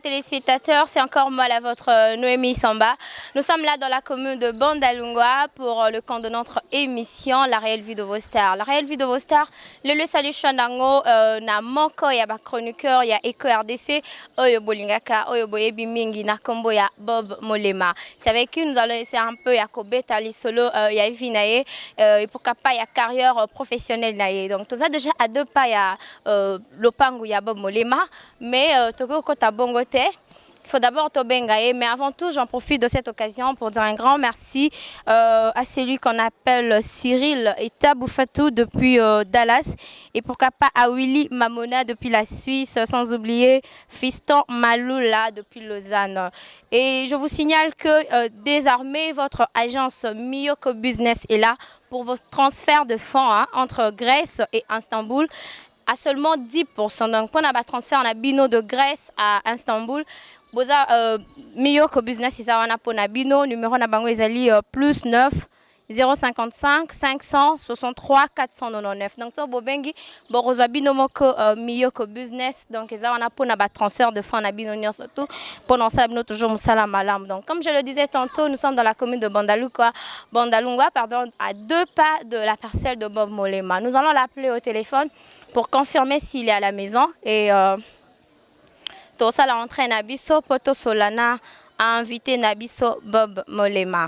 téléspectateurs, c'est encore moi, votre Noémie Samba. Nous sommes là dans la commune de Bandalungwa pour le compte de notre émission La Réelle Vie de vos stars. La Réelle Vie de vos stars, le salut Chandango, na moko ya ba chroniqueur ya Eco RDC, Oyo Bolingaka, Oyo Boyebi Mingi, na kombo ya Bob Molema. C'est avec qui nous allons essayer un peu ya kobeta li solo ya Vinaye et pourquoi pas ya carrière professionnelle naye. Donc tout ça déjà à deux pas ya lopangu ya Bob Molema, mais Togo Kota Bongote. Il faut d'abord Tobengaye, mais avant tout, j'en profite de cette occasion pour dire un grand merci à celui qu'on appelle Cyril et Taboufatou depuis Dallas, et pourquoi pas à Willy Mamona depuis la Suisse, sans oublier Fiston Maloula depuis Lausanne. Et je vous signale que désormais, votre agence Miyoko Business est là pour vos transferts de fonds entre Grèce et Istanbul à seulement 10%. Donc, pour un transfert en bino de Grèce à Istanbul, boza Miyoko Business isa wana pona bino numéro na bango ezali plus 9 055 563 499. Donc to bobengi borozwa bino moko Miyoko Business, donc eza wana pona ba transfert de fonds na bino nyonso tout pendant ça nous toujours musala malam. Donc comme je le disais tantôt, nous sommes dans la commune de Bandalungwa pardon, à 2 pas de la parcelle de Bob Molema. Nous allons l'appeler au téléphone pour confirmer s'il est à la maison et tout ça, l'entrée Nabiso, Poto Solana a invité Nabiso Bob Molema.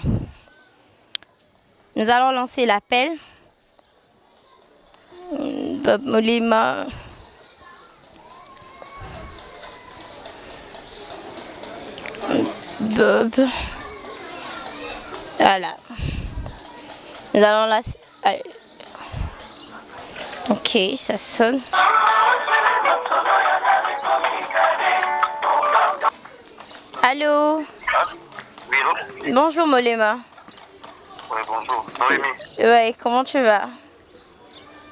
Nous allons lancer l'appel. Bob Molema. Bob. Voilà. Nous allons lancer. Ok, ça sonne. Allô? Oui, allô? Bonjour Molema. Oui, bonjour. Noémie. Ouais, comment tu vas?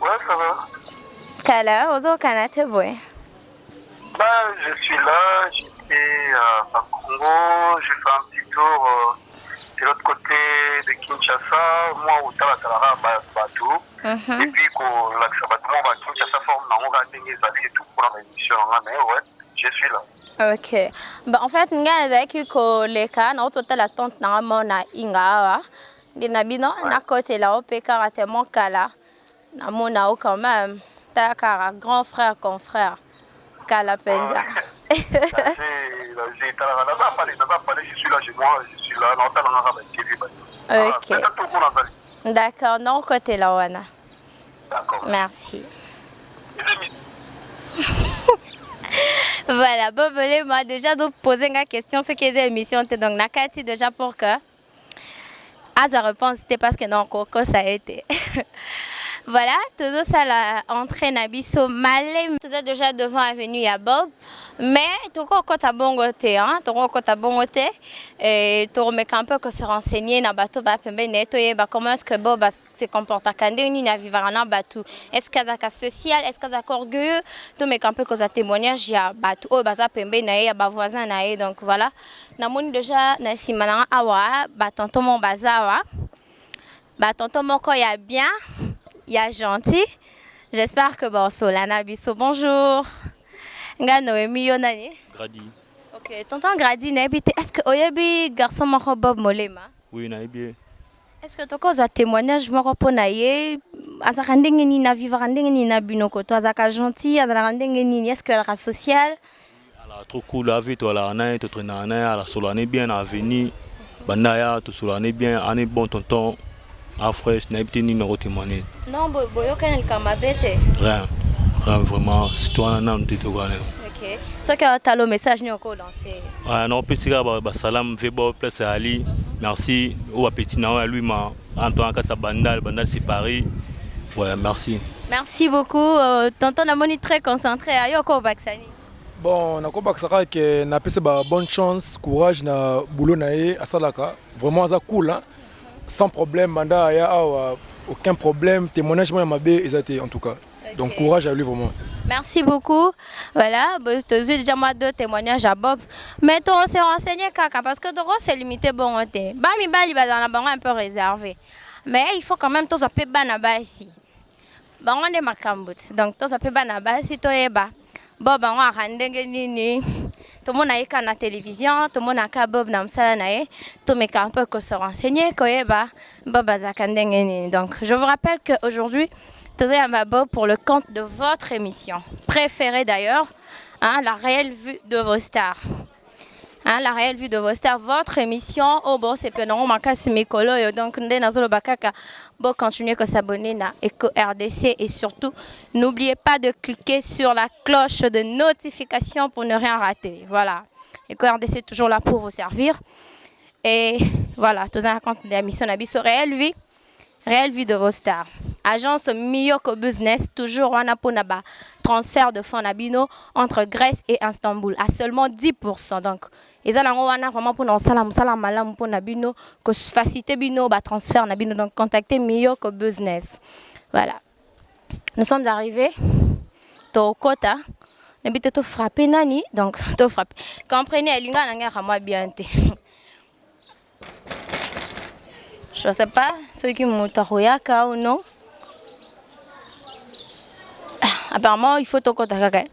Ouais, ça va. Kala, Ozo Kanate Boy. Bah, je suis là, j'étais à Congo, j'ai fait un petit tour de l'autre côté de Kinshasa, moi où t'as la bateau. Et puis, quand l'accès à Kinshasa forme, on va atteindre les avis et tout pour la émission. Mais ouais, je suis là. Ok. Bah, en fait, nga ezaki koleka na ototala tante na mona inga ngina bino na côté là opeka tellement kala na mona o quand même ta kara grand frère confrère kala penza. Je suis là chez moi, je suis là, non, ok. D'accord, non côté là wana. D'accord. Merci. Voilà, bon, moi déjà de poser une question, c'est que l'émission était donc nakati déjà pour que à sa réponse c'était parce que non coco ça a été. Voilà, toujours ça la entrée Nabiso Malem, tout ça déjà devant avenue à Bob. Mais tu vois quand t'as bon côté, et tu remets un peu que se renseigner na bateau ba pembe nettoyer ba comment est-ce que Bob se comporte à Kandeni na vivre na bateau. Est-ce qu'il y a des social, est-ce qu'il y a des orgueilleux, tu mets un peu que ça témoignage ya bateau oh ba pembe na ya ba voisin na donc voilà. Na moni déjà na simana awa ba tonton mon bazawa. Ba tonton mon ko ya bien, ya gentil. J'espère que bon Solana biso bonjour. Nga Noémie Yonani. Gradi. Ok, tonton Gradi, est-ce que Oyebi garçon moko Bob Molema? Oui, naïbi. Est-ce que tu as un témoignage moko po naye? Azaka ndenge ni na vivre ndenge ni na binoko to azaka gentil, azaka ndenge ni est-ce que la social? Alors trop cool la vie toi la naï, tu traînes à naï, la solane bien à venir. Bandaya, tu solane bien, ane bon tonton. En fraîche, naïbi ni no témoigner. Non, boyo kan el kamabete. Rien. Vraiment, si toi on a un petit tourné. Ok. Ce que tu as le message ni encore lancé. Ah non, puis c'est bah salam vebo place Ali. Merci au appétit na lui ma Antoine Katsa Bandal c'est Paris. Ouais, merci. Merci beaucoup. Tonton Namoni très concentré ayoko Baksani. Bon, nako Baksaka que na pese ba bonne chance, courage na boulot naé asalaka. Vraiment ça cool hein. Sans problème, banda ya aucun problème, témoignage moi mabé exacté en tout cas. Okay. Donc courage à lui vraiment. Merci beaucoup. Voilà, tu as déjà moi deux témoignages à Bob. Mais tu s'est renseigné kaka parce que tu c'est limité bon côté. Bami bali ba dans la banque un peu réservé. Mais il faut quand même tous peu banaba ici. Ba on est makambut. Donc tous peu banaba ici to eba. Bob on a ndenge nini. tout le monde a écrit la télévision, tout le monde a écrit Bob Namsala nae, tout le monde a un peu se renseigner, Bob Azakandengeni. Donc, je vous rappelle qu'aujourd'hui, tout le monde Bob pour le compte de votre émission préférée d'ailleurs, hein, la réelle vue de vos stars. Hein, la réelle vue de vos stars, votre émission. Oh bon, c'est bien, on m'a cassé mes colos. Donc, bon, continuez à s'abonner à Eco RDC et surtout, n'oubliez pas de cliquer sur la cloche de notification pour ne rien rater. Voilà. Eco RDC est toujours là pour vous servir. Et voilà, tous un compte de l'émission Nabiso réelle vie de vos stars. Agence Miyoko Business, toujours on a pour transfert de fonds nabino entre Grèce et Istanbul à seulement 10%. Donc, ils ont vraiment pour nous salam pour nabino que faciliter bino transfert nabino. Donc, contactez Miyoko Business. Voilà. Nous sommes arrivés au Kota. N'habitez pas frapper nani, donc to frapper. Comprenez, linga nanga ramwa bien. Je ne sais pas ceux qui m'ont taroyaka ou non. Apparemment, il faut tout contacter.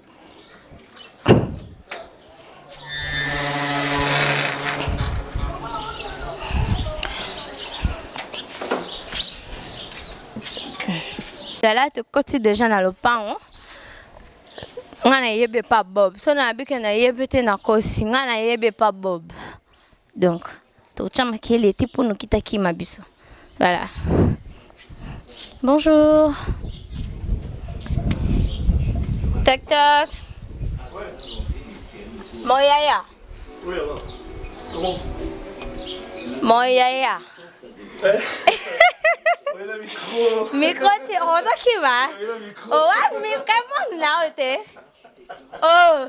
Là, tu côté déjà dans le pain. On n'a yébé pas Bob. Si on a vu qu'on a yébé na kosi, on n'a yébé pas Bob. Donc, tu as qui les types pour nous quitter qui m'abuse. Voilà. Bonjour. Tac tac. Moyaya. Moyaya. Micro, tu on a qui va? Oh, mais comment là t'es? Oh,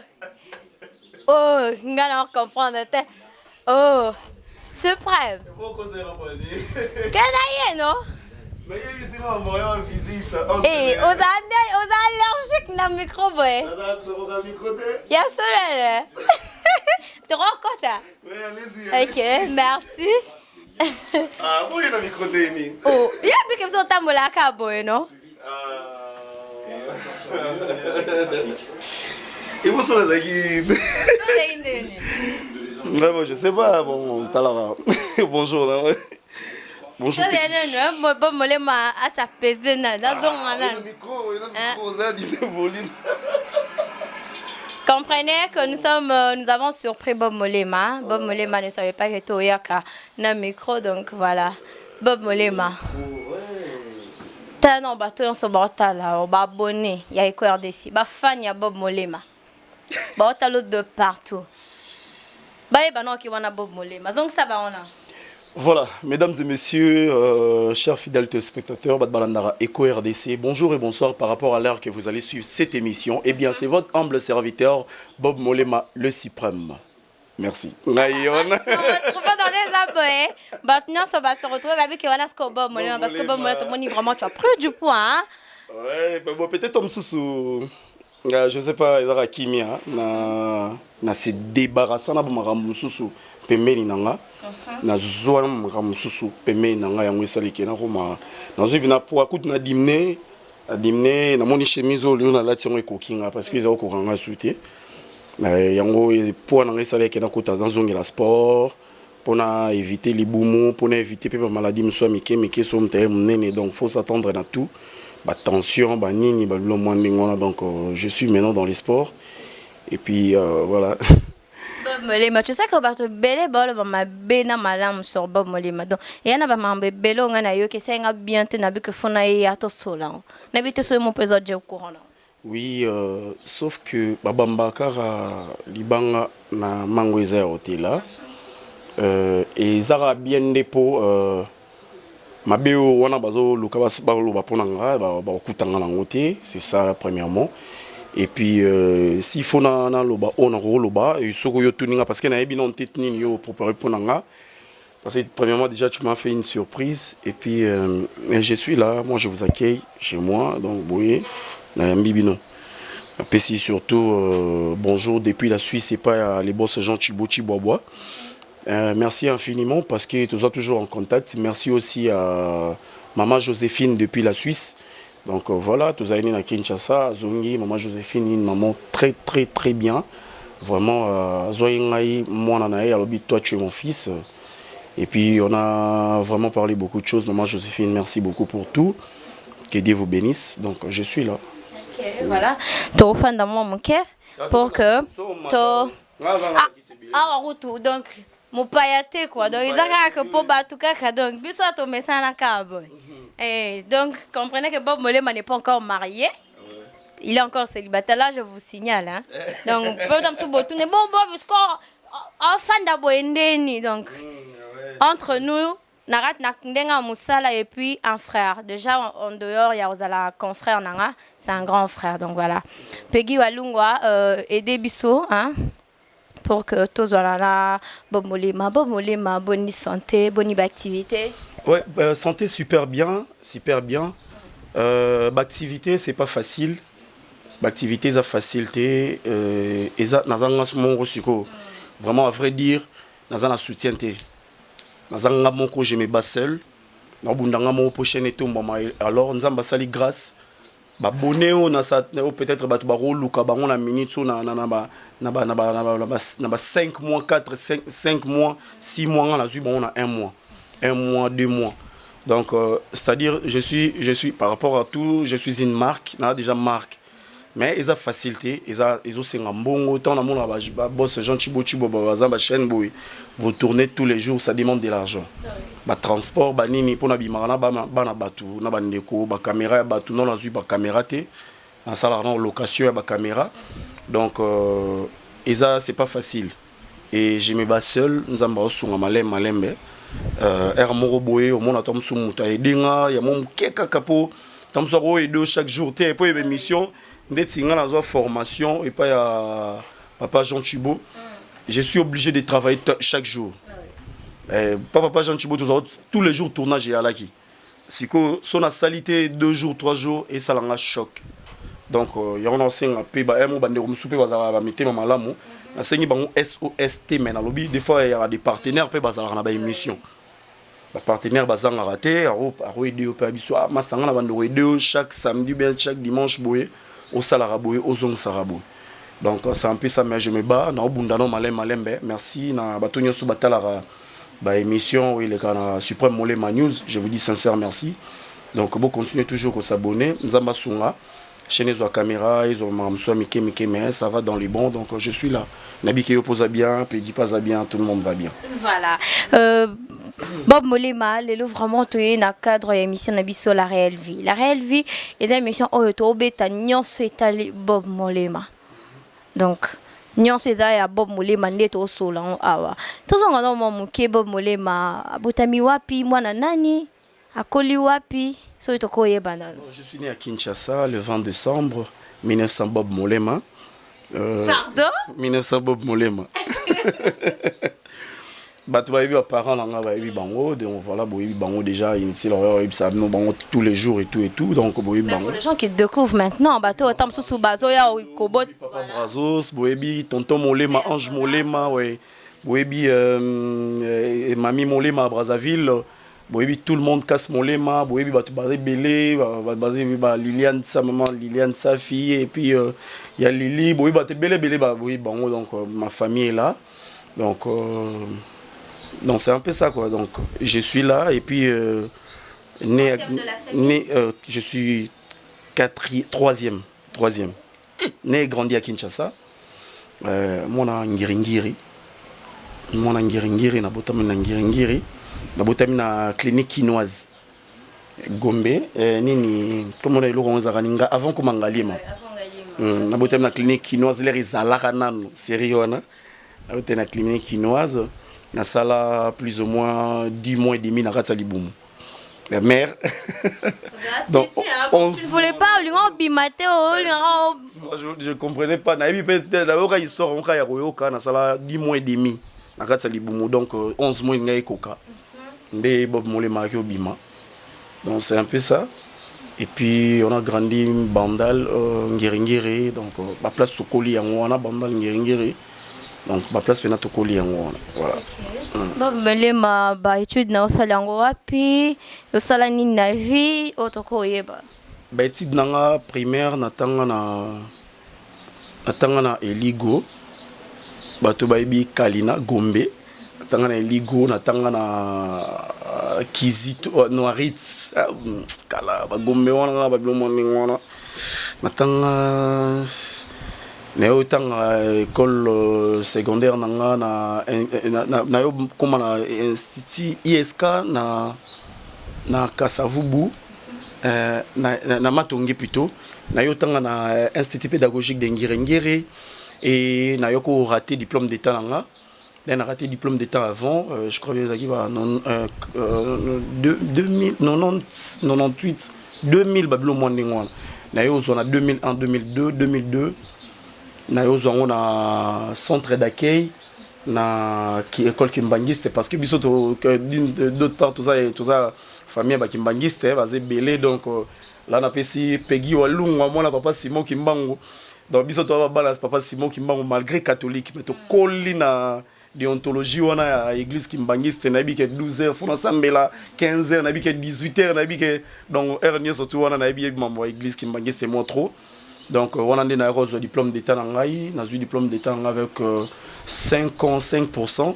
on va comprendre. Oh, suprême. Qu'est-ce que non? Eh, aux allergiques dans le micro, boy. Il y a cela. Tu rencontres? Oui, allez-y. Ok, merci. Ah, oui, il y a un micro d'Emi. Oh, il y a un peu comme ça, tu as un boy, non? Et vous, sont les aguides. Bon, je sais pas, bon, Talara. Bonjour. Bonjour. Comprenez que nous avons surpris Bob Molema. Bob Molema ne savait pas que tu avais un micro, donc voilà. Bob Molema. Non, on se bat là, on va abonner. Il y a Eco RDC. Il y a fan, il y a Bob Molema. Il y a l'autre de partout. Il y a Bob Molema. Donc ça va, on a. Voilà, mesdames et messieurs, chers fidèles téléspectateurs, Badbalandara Eco RDC, bonjour et bonsoir par rapport à l'heure que vous allez suivre cette émission. Eh bien, c'est votre humble serviteur, Bob Molema, le suprême. Merci. On va se retrouver dans les abonnés. Maintenant, on va se retrouver avec Bob Molema, parce que Bob Molema, vraiment, tu as pris du poids. Hein? Ouais, peut-être Tom Soussou. Je sais pas, il y a Kimia, na se débarrasser na bamarambu Soussou. Pemeli nanga na zoa makambo susu pemeli nanga yango esaliki na koma nazo vina po akuti na dimne na moni chemise o leo na lati yango ekokinga parce que ils ont kokanga suite yango po nanga esaliki na kota zanzongela sport pona éviter les boumons pona éviter pe maladie mso mike so mtaye munene donc faut s'attendre à tout ba tension ba nini ba lo mwandingona donc je suis maintenant dans les sports et puis voilà. Bob Molema, tu sais que tu as belle bol, ma bena malam sur Bob Molema. Donc, il y a un peu belle on a eu que c'est un bien tenabu que fona y a tout seul. N'habite sur mon pesant de courant. Oui, sauf que Babamba Kara Libanga na Mangweza hôtel là et Zara bien dépôt Mabeo wana bazo lukabas balo baponanga ba okutanga na ngote, c'est ça premièrement. Et puis s'il faut na loba on a loba et soko yo tuninga parce que na ebi non tetni yo préparer ponanga parce que premièrement déjà tu m'as fait une surprise et puis je suis là, moi je vous accueille chez moi donc boye na mbibino. Et si surtout bonjour depuis la Suisse et pas les boss Jean Chibochi Boisbois. Merci infiniment parce que tu es toujours en contact. Merci aussi à maman Joséphine depuis la Suisse. Donc voilà, tu as été à Kinshasa, Zongi, maman Joséphine, une maman très très très bien. Vraiment, toi tu es mon fils. Et puis on a vraiment parlé beaucoup de choses. Maman Joséphine, merci beaucoup pour tout. Que Dieu vous bénisse. Donc je suis là. Ok, voilà. Tu es fan de mon cœur pour que donc mon payaté quoi. Donc ils ont que pour battre kaka donc biso to mesana kabo. Et donc comprenez que Bob Molema n'est pas encore marié. Il est encore célibataire là, je vous signale hein. Donc peu dans tout beau tout n'est bon parce qu'on fan d'abondeni donc entre nous Narat Nakundenga Moussala et puis un frère. Déjà en dehors, il y a Ozala confrère Nanga, c'est un grand frère. Donc voilà. Peggy Walungwa aider Bisso hein, pour que tous voilà Bob Molema, bonne santé, bonne activité. Ouais, santé super bien, super bien. Activité c'est pas facile. L'activité c'est facilité. Vraiment à vrai dire, nazana soutien té. Nazanga moko je me bats seul. Na bundanga mo prochaine etomba alors nzamba sali grâce. Ba boneo na sa peut-être ba ba roluka bango na minute so na 5 mois 4 5 mois 6 mois na zui bango na 1 mois. 1 mois 2 mois. Donc c'est-à-dire je suis par rapport à tout, je suis une marque, na déjà marque. Mais ils ont facilité, ils ont un bon temps dans mon boss Jean Chibo ba chaîne boy. Vous tournez tous les jours, ça demande de l'argent. Ba transport ba nini pour na bimana ba na batu na ba ndeko ba caméra batu non azu ba caméra té en salaire en location ba caméra. Donc c'est pas facile. Et je me bats seul, nous avons osunga malembe. Moro boye au monde atom sumuta edinga ya mon keka kapo tam so edo chaque jour té pour émission. Dans une formation et pas à Papa Jean Chibo. Je suis obligé de travailler chaque jour. Papa Jean Chibo, tous les jours tournage et à l'aki. Si son a salité 2 jours, 3 jours et ça l'a choc. Donc il y a un ancien peu SOST mais dans lobby des fois il y a des partenaires peu bazar na ba émission. Les partenaires bazar raté à aider au pays mastanga na bando aider chaque samedi bien chaque dimanche boye au salaraboy au zong saraboy. Donc c'est un peu ça mais je me bats na obundano malembe. Merci na batonyo so batalara ba émission oui le kana Suprême Molema News, je vous dis sincère merci. Donc vous continuez toujours à s'abonner, nzamba sunga chaîne zo caméra, ils ont mamso mike mais ça va dans les bons donc je suis là. Nabi qui oppose bien, puis dit pas bien, tout le monde va bien. Voilà. Bob Molema, les loups vraiment tué dans le cadre de l'émission Nabiso La Réelle Vie. La Réelle Vie est une émission où tu as nyon souhaité Bob Molema. Donc, nyon souhaité à Bob Molema n'est au sol en awa. Tout ce qu'on a mon Bob Molema, abutami wapi, mwana nani, akoli wapi, so ito koye banana. Je suis né à Kinshasa le 20 décembre 1900 Bob Molema. Pardon? 1900 Bob Molema. Tu vas voir parents bango donc voilà bango déjà initié leur bango tous les jours et tout donc pour les gens qui découvrent maintenant bateau autant sous bazo ya kobot papa Brazos boyebi tonton Molema Ange Molema ouais boyebi mamie Molema à Brazzaville boyebi tout le monde casse Molema boyebi batu bazé belé bazé Liliane sa maman Liliane sa fille et puis il y a Lily boyebi batu belé bango donc ma famille est là donc non, c'est un peu ça quoi. Donc je suis là et puis je suis troisième. Né et grandi à Kinshasa. Mona Ngiringiri. Na botami na Ngiringiri. Na botami na clinique chinoise. Gombe nini comment on est le avant comment ngalima. Na botami na clinique chinoise les ezalaka nanu sérieux na. Na botami na clinique chinoise. Na sala plus ou moins 10 mois et demi na kati libumu. La mère. Donc on ne voulait pas je comprenais pas na peut-être la histoire on kaya koyoka na sala 10 mois et demi na kati libumu donc 11 mois ngai koka. Mbe Bob Molema ki obima. Donc c'est un peu ça. Et puis on a grandi Bandal Ngiringiri donc la place Tokoli yango wana Bandal Ngiringiri. Donc ma place pena tokoli yango voilà. Bob Molema ba étude na osala yango wapi osala nini na vie otoko yeba ba étude nanga primaire natanga na Eligo bato bayebi Kalina Gombe tanga na Ligo na tanga na Kizito Noaritz kala ba Gombe wana ba bilomo ngwana na tanga na yo tanga école secondaire nanga na yo koma na institut ISK na Kasavubu na Matongi plutôt na yo tanga na institut pédagogique de Ngirengere et na yo ko raté diplôme d'état nanga na raté diplôme d'état avant je crois bien ça qui va 98 2000 babilo monde ngwana na yo zona 2001 2002 na yo zona centre d'accueil na école kimbangiste parce que biso d'autre part tout ça famille ba kimbangiste bazé belé donc là na pesi Peggy Walunga mona papa Simon Kimbangu donc biso to ba balance papa Simon Kimbangu malgré catholique mais to kolli na déontologie wana ya église kimbangiste na bi ke 12h fona sambela 15h na bi ke 18h na bi ke donc dernier surtout wana na bi membre église kimbangiste moi trop donc wana ndé na rose diplôme d'état na ngai na eu diplôme d'état avec 5%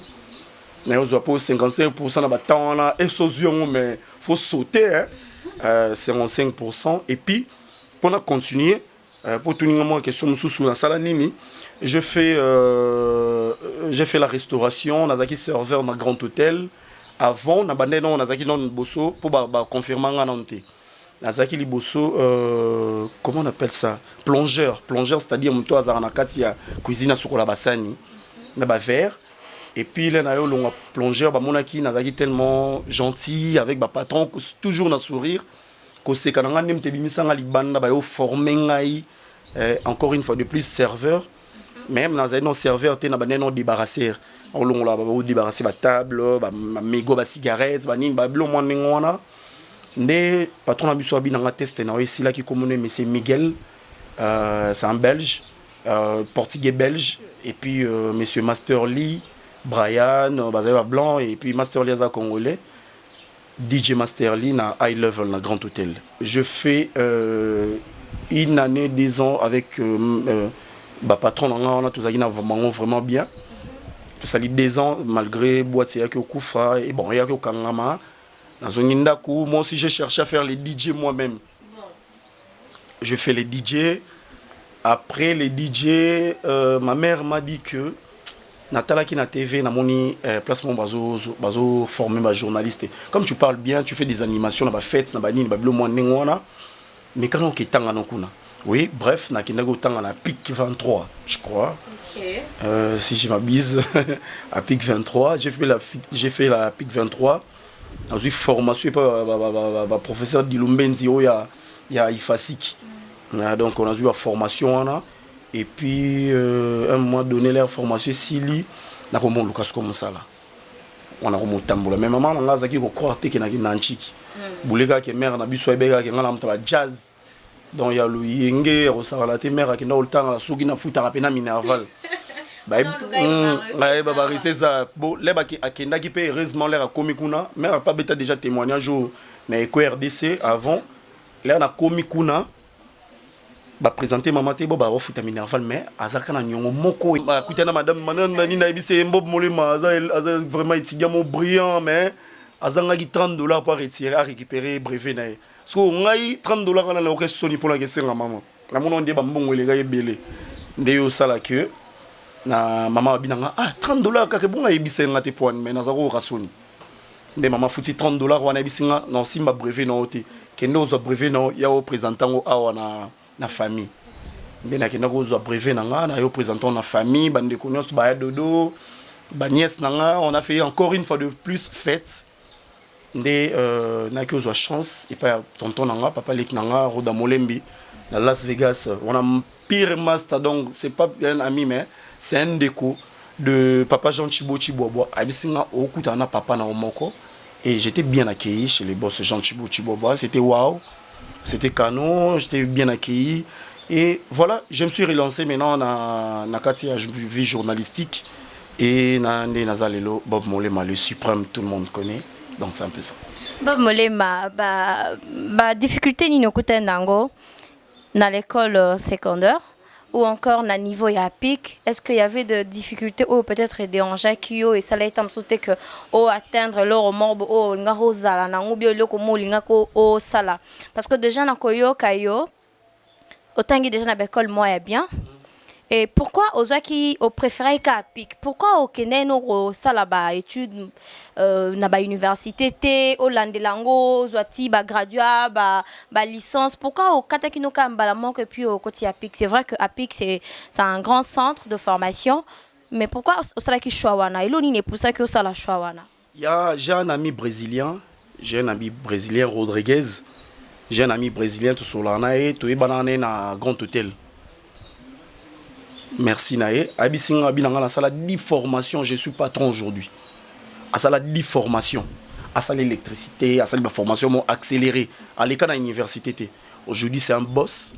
na yo pour 55% na batant na exosion mais faut sauter hein 55% et puis pour continuer pour tout le monde question sous la salle nini je fais la restauration nazaki serveur dans grand hôtel avant na bandé non nazaki non bosso pour ba confirmer nganonté nazaki liboso comment on appelle ça plongeur c'est-à-dire mto azara na kati ya cuisine sukola basani na ba verre et puis là na yo longa plongeur ba monaki nazaki tellement gentil avec ba patron toujours na sourire ko sekana ngani mtebimisanga libanda ba yo former ngai encore une fois de plus serveur même dans un serveur té na ba non débarrasser on longa ba débarrasser ba table ba mégo ba cigarettes ba nini ba blo mo ngona ndé patron na biso abi na test na ici là qui commune monsieur Miguel c'est un belge portugais belge et puis monsieur Master Lee Brian Bazava Blanc et puis Master Lee congolais DJ Master Lee na high level na grand hôtel je fais une année 10 ans avec bah patron on a tous vraiment bien ça lit 2 ans malgré boîte ya ko kufa et bon ya ko kangama dans Zongindaku moi aussi j'ai cherché à faire les DJ moi-même je fais les DJ après les DJ ma mère m'a dit que Natala qui na TV na moni placement bazo former ba journaliste comme tu parles bien tu fais des animations na ba fête na ba nini ba blo mo ngona mais quand on kitanga nokuna oui bref na kindago tanga na pic 23 je crois OK si je m'abuse à pic 23 j'ai fait la pic 23 dans une formation par professeur Dilumbenzi ya Ifasik donc on a eu la formation là et puis un mois donné leur formation Sili na komon Lucas comme ça là on a remontambola mais maman nga zaki ko croire te na nchiki bulega ke mère na biso ebega ke ngala mtaba jazz donc ya lu yenge rosala te mère ke na oltanga la suki na futa rapena minerval ba risé ça bon les ba ki akenda ki pe heureusement l'air a komi kuna mère pas beta déjà témoignage na Eco RDC avant l'air na komi kuna ba présenter maman te bo ba futa minerval mais azaka na nyongo moko ba kutana madame manana ni na ibise mbob molema aza vraiment étudiant mon brillant mais azanga ki $30 pour retirer à récupérer brevet na so ngai $30 na la okesoni pour la kesenga maman na mono ndé ba mbongo le ga ebele ndé yo sala que na maman binanga $30 kaka bonga ibise ngate point mais na zako rasoni ndé maman futi $30 wana ibisinga non simba brevet na ote kendo zo brevet na ya o présentant awa na famille ndé na kenda ko zo brevet na nga na yo présentant na famille bande konyos ba dodo ba nièce na nga on a fait encore une fois de plus fête ndé na ko zo chance et pas tonton na nga papa lek na nga Roda Molembi na Las Vegas on a pire master donc c'est pas un ami mais c'est un déco de papa Jean Chibo Chibobo abisinga okuta na papa na omoko et j'étais bien accueilli chez les boss Jean Chibo Chibobo c'était waouh c'était canon j'étais bien accueilli et voilà je me suis relancé maintenant na katia vie journalistique et na ndé nazalelo Bob Molema le suprême tout le monde connaît donc c'est un peu ça Bob Molema ba difficulté ni nokuta nango na l'école secondaire ou encore na niveau ya pic, est-ce qu'il y avait des difficultés ou peut-être des enjeux qui ont et ça l'a été sauté que au atteindre leur morbo au nga hozala na ngubio loko molinga ko au sala parce que déjà na koyo kayo autant que déjà na l'école moi est bien. Et pourquoi aux gens qui ont préféré qu'à pic? Pourquoi au Kenya no sala ba études na ba université té au landelango zoati ba graduat ba licence? Pourquoi au katakino kambala manque puis au côté à pic? C'est vrai que à pic c'est un grand centre de formation, mais pourquoi au sala qui choiwana? Ilo ni ne pour ça que au sala choiwana? J'ai un ami brésilien, Rodriguez. J'ai un ami brésilien tout sur l'ana et tout est banane na Grand Hôtel. Merci Naé. Abisinga binanga la salle 10 formations, je suis patron aujourd'hui. À salle 10 formations. À salle l'électricité, à salle ma formation m'ont accéléré. À l'école à l'université. Aujourd'hui c'est un boss.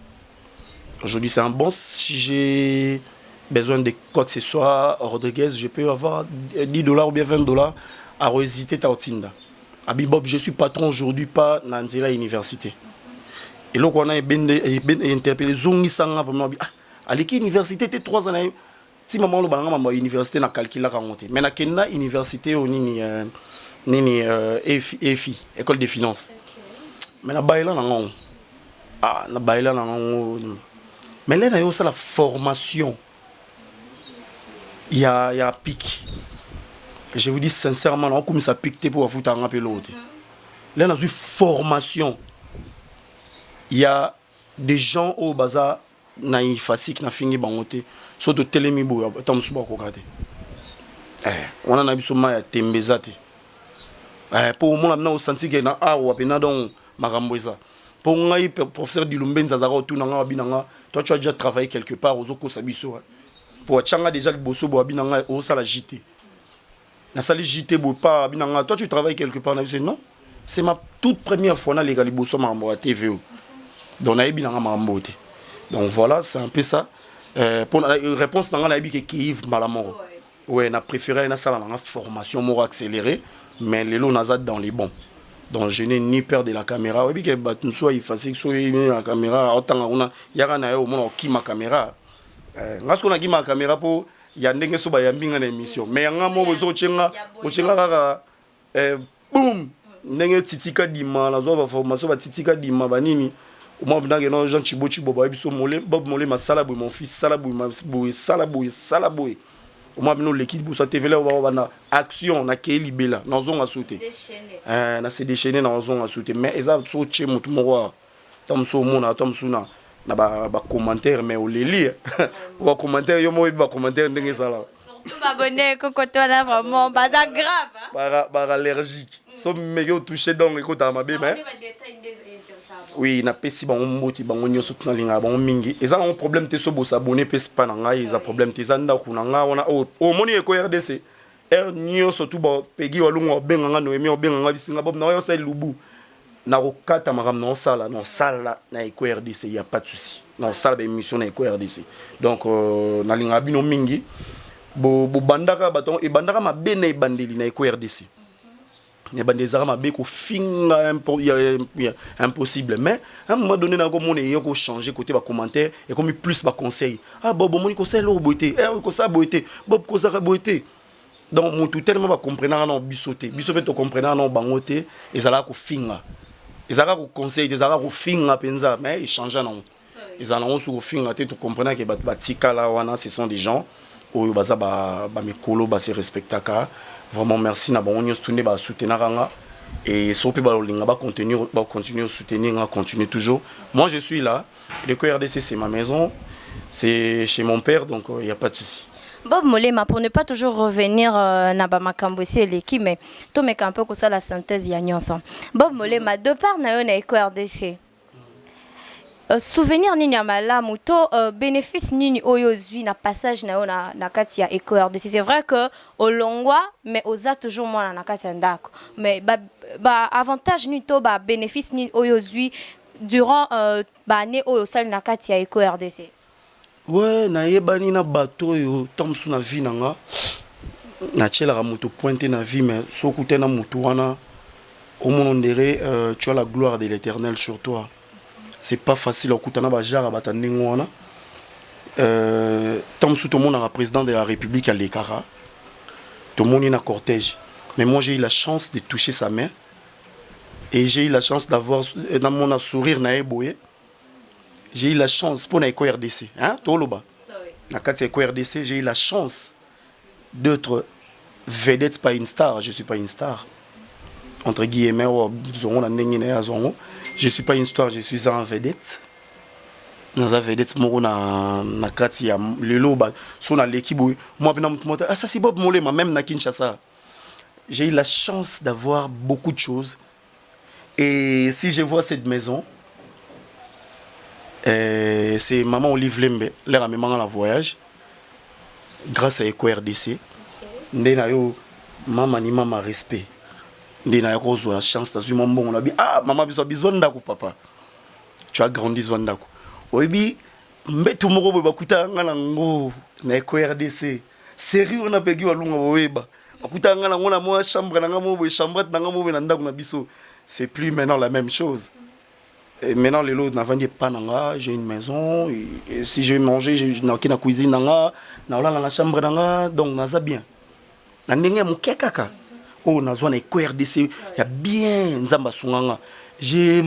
Si j'ai besoin de quoi que ce soit, Rodriguez, je peux avoir $10 ou bien $20 à revisiter Taotinda. Abibob, je suis patron aujourd'hui, pas dans la université. Et là, on a interpellé Zongi Sanga pour moi. À l'équipe université, tu 3 ans. Si maman le balanga maman université na calcul la monter. Mais na Kenya université au nini EFI, école de finance. Mais na baila na ngong. Na baila na ngong. Mais là, il y a la formation. Il y a pic. Je vous dis sincèrement, on commence à piquer pour foutre un peu l'autre. Là, dans une formation, il y a des gens au bazar, naïf, facile, qui n'ont fini bangoté, soit de télémibo, tant que vous regardez. On en a vu seulement à Tembezati. Pour moi, on a senti qu'il y a un ou à donc Maramboisa. Pour moi, professeur Dilumben Zazara, tout n'a pas toi, tu as déjà travaillé quelque part aux Oko Sabiso. Pour Tchanga, déjà le bosso, pour Abinanga, au Sala JT. Na salle JT, pas Abinanga. Toi, tu travailles quelque part. Non, c'est ma toute première fois dans les Galibosso Marambo à TVO. Donc, on a Abinanga Marambo. Donc, voilà, c'est un peu ça. Pour la réponse, on a dit que Kiev Malamoro. Ouais, on a préféré une salle de formation more accélérée, mais les lots nazad dans les bons. Donc je n'ai ni peur de la caméra. Oui, que soit il facile, soit il la caméra. Autant on a, il y a un au moins qui ma caméra. Parce qu'on a qui ma caméra pour il y a n'importe quoi y a bien une émission. Mais on a mon besoin au chenga boum n'importe titika dima la zone de formation va titika dima banini. Au moins bien que non gens chibo boba biso molé bob molé ma salabou mon fils salabou ma salabou. Au moins nous l'équipe pour ça TV là on va action na keli bela na zone à sauter na se déchaîner na zone à sauter mais eza so che mutu moko tom so mona tom suna na ba commentaire mais au les lire ba commentaire yo mo ba commentaire ndenge sala surtout abonné kokoto là vraiment pas grave ba allergique so meyo toucher donc écoute à ma bé mais oui na pesi bango moti bango nyoso tuna linga bango mingi eza un problème te so bo s'abonner pesi pa na ngai eza problème te zanda ku na nga ona o moni eko RDC nyoso tu ba pegi walungo benga nga noemi obenga nga bisinga bob na yo sa lubu na rokata makam na sala na eko RDC y a pas de souci na sala ba émission na eko RDC donc na linga bino mingi bo bandaka baton e bandaka mabene bandeli na eko RDC. Il y a des armes à béco finga impossible mais à un moment donné dans comme on est yo changer côté ba commentaire et comme plus ba conseil bob mon conseil lo beauté ko ça beauté bob ko ça beauté donc mon tout tellement ba comprendre non bisoté to comprendre non bangoté et ça là ko finga et ça là ko conseil et ça là ko finga penza mais ils changent non ils en ont sur finga tu comprends que ba tika là wana ce sont des gens où baza ba mikolo ba se respectaka. Vraiment merci na bon on tourner ba soutenir nga et sopi ba linga ba continuer à soutenir continuer toujours. Moi je suis là, le RDC c'est ma maison, c'est chez mon père donc il y a pas de souci. Bob Molema pour ne pas toujours revenir na ba makambo c'est l'équipe mais to meka un peu comme ça la synthèse ya nyonso. Bob Molema de part na yo na RDC. Souvenir nini ya malamu to bénéfice nini oyo zui na passage na yo na kati ya RDC. C'est vrai que au longwa mais oza toujours moi na kati ya ndako mais ba avantage ni to ba bénéfice ni oyo zui durant ba année oyo sali na kati ya RDC. Ouais na yebani na bato yo tomsu na vie nanga na tchela moto pointer na vie mais sokute na moto wana au monde ndere tu as la gloire de l'Éternel sur toi. C'est pas facile au kutana ba jara batandingo wana Tom Sou, tout le monde a président de la République à l'Ekara. Tout le monde est en cortège. Mais moi, j'ai eu la chance de toucher sa main. Et j'ai eu la chance d'avoir dans mon sourire na eboye. J'ai eu la chance pour naiko RDC, hein, toloba. Na kati RDC, j'ai eu la chance d'être vedette, pas une star, je suis pas une star. Entre guillemets, je suis pas une star, je suis un vedette. Dans un vedette moro na kati ya lelo ba so na l'équipe moi ah ça c'est Bob Molema même na Kinshasa. J'ai eu la chance d'avoir beaucoup de choses. Et si je vois cette maison, c'est maman Olive Lembe, l'air à maman la voyage, grâce à Eco RDC. Maman ni maman respect. Ndena yo la chance d'avoir mon bon on a dit ah maman besoin d'ako papa. Tu as grandi Zwandako. Obi mbetu moko bakuta ngana ngo na Eco RDC. Sérieux on a pegi walunga boyeba. Bakuta ngana ngona mo chambre na ngamo bo chambre na ngamo na ndako na biso. C'est plus maintenant la même chose. Et maintenant, les lots n'avant pas nanga, j'ai une maison. Et si je vais manger, je n'ai aucune cuisine nanga, dans la chambre nanga, donc naza bien. Nandenge mon kekaka. Oh, nazo na RDC, il y a bien nzamba sunganga. J'ai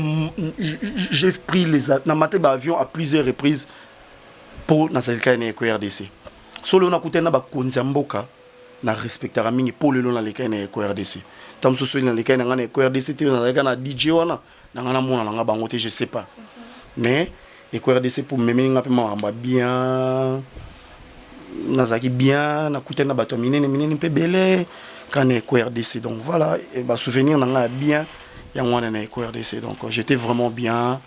pris les avions à plusieurs reprises pour nasalika na RDC. Solo na kutena ba konza mboka na respectera mingi pour le long na leka na RDC. Tam soso na leka na RDC te na DJ wana na ngana mona na bango te je sais pas. Mais RDC pour meme nga pe mamba bien nazaki bien na kutena bato minene pe belé quand RDC donc voilà et ba souvenir na nga bien ya ngwana na RDC donc j'étais vraiment bien.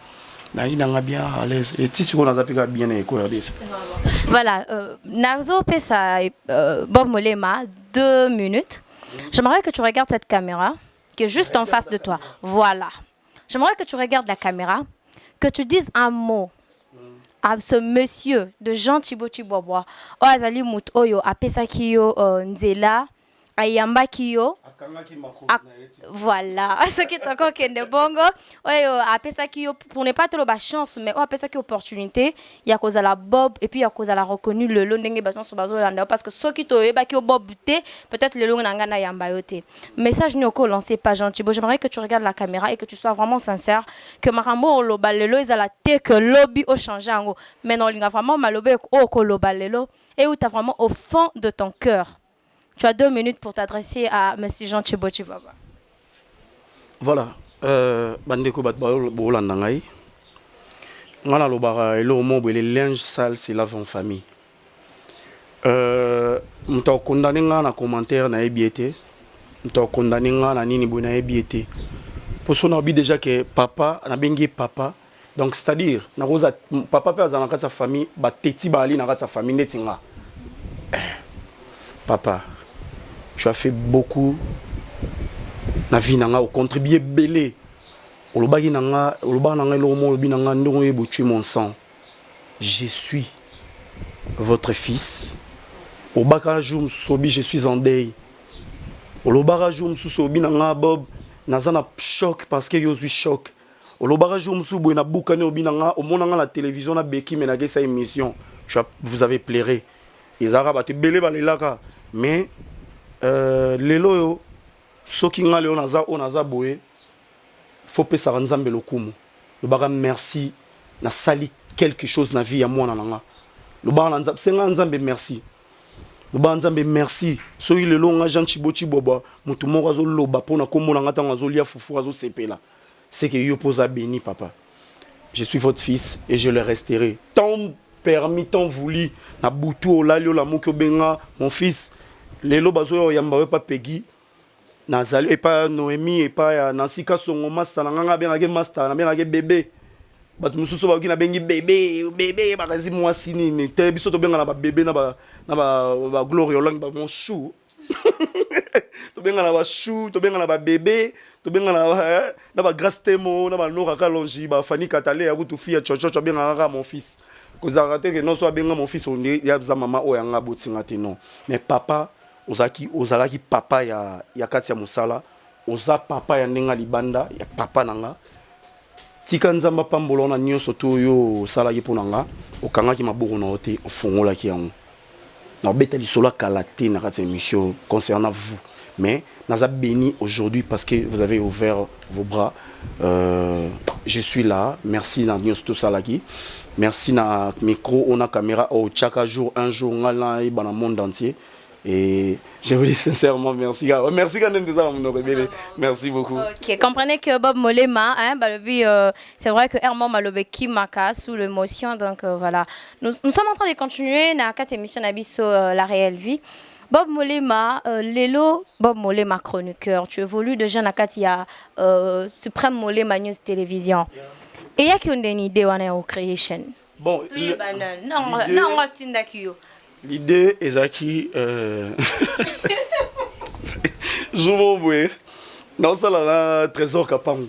Naïna bien à l'aise et si on a appris bien les RDC. Voilà, Nazo Pesa Bob Molema 2 minutes. J'aimerais que tu regardes cette caméra qui est juste en face de toi. Voilà. J'aimerais que tu regardes la caméra, que tu dises un mot à ce monsieur de Jean Thibaut Chibobois. O azali mut oyo apesa kiyo nzela ayamba kiyo. Voilà, ce qui est encore kende bongo. Apesa kiyo pour ne pas trop la chance mais apesa kiyo opportunité, il y a cause à la Bob et puis il y a cause à la reconnu le long ndenge baton so bazo landa parce que ceux qui to yeba kiyo Bob té peut-être le long nanga na yamba yoté. Message nyoko lancé par Jean Thibaut, j'aimerais que tu regardes la caméra et que tu sois vraiment sincère que marambo loba lelo ezala té que lobby au changer ngo. Mais non, linga vraiment malobe o ko loba lelo et où tu as vraiment au fond de ton cœur. Tu as 2 minutes pour t'adresser à M. Jean Thibaut Chibaba. Voilà. Bandeko bat bolanda ngai. Ngana lobara elo mo les linge sale c'est lave en famille. Mto condamné nga na commentaire na ebiete. Mto condamné nga na nini bo na ebiete. Pour son obi déjà que papa na bengi papa. Donc c'est-à-dire na rosa papa pe azana sa famille ba teti ba ali na sa famille netinga. Papa tu as fait beaucoup na vie nanga au contribuer belé olobaki nanga oloba nanga lomo lobi nanga ndongo yebo tu mon sang je suis votre fils obaka jour sobi je suis en deuil olobaka jour sobi nanga Bob nazana choc parce que yo suis choc olobaka jour sobo na bukane obi nanga omonanga la télévision na beki menage sa émission vous avez pleuré les arabes te belé balelaka mais lelo yo soki nga leo naza boye faut pesa nzambe lokumu le baga merci na sali quelque chose na vie ya mwana nanga le baga nzambe senga nzambe merci le baga nzambe merci so lelo nga Jean Thibaut Chiboba mutu moko azo loba pona komona nga tango azo lia fufu azo sepela c'est que yo posa béni papa je suis votre fils et je le resterai tant permis tant voulu na butu olalio la moko benga mon fils lelo bazo yamba pa pegi nazali et pas Noémie et pas Nancy Kasongo master nanga benga master na benga bébé batu mususu ba kina bengi bébé bakazi mwasi nini te biso to benga na ba bébé na ba glory olang ba mon chou to benga na ba chou to benga na ba bébé to benga na ba grâce temo na ba nora kalonji ba fani katale ya kutu fia chocho benga nga mon fils kozaka te que non so benga mon fils on ya za mama o yanga botinga te non mais papa ozalaki papa ya kati ya musala oza papa ya ndenga libanda ya papa nanga tika nzamba pambola na nyonso to yo sala ki ponanga okanga ki maboko na ote ofongola ki yango na beta lisolo kala te na kati émission concernant vous mais naza béni aujourd'hui parce que vous avez ouvert vos bras je suis là merci na nyonso to sala ki merci na micro on a caméra au chaque jour un jour ngala dans le monde entier. Et je vous dis sincèrement merci. Merci quand même déjà mon rebelle. Merci beaucoup. Ok, comprenez que Bob Molema, hein, c'est vrai que Herman Malobe qui maka sous l'émotion, donc voilà. Nous sommes en train de continuer dans cette émission Abisso la réelle vie. Bob Molema, Lelo, Bob Molema chroniqueur. Tu évolues déjà dans Katia Supreme Molema News Télévision. Et il y a qui ont une idée en création. Bon. Non, L'idée est Zaki. Je m'en vais. Dans ça, là, Trésor Kapang.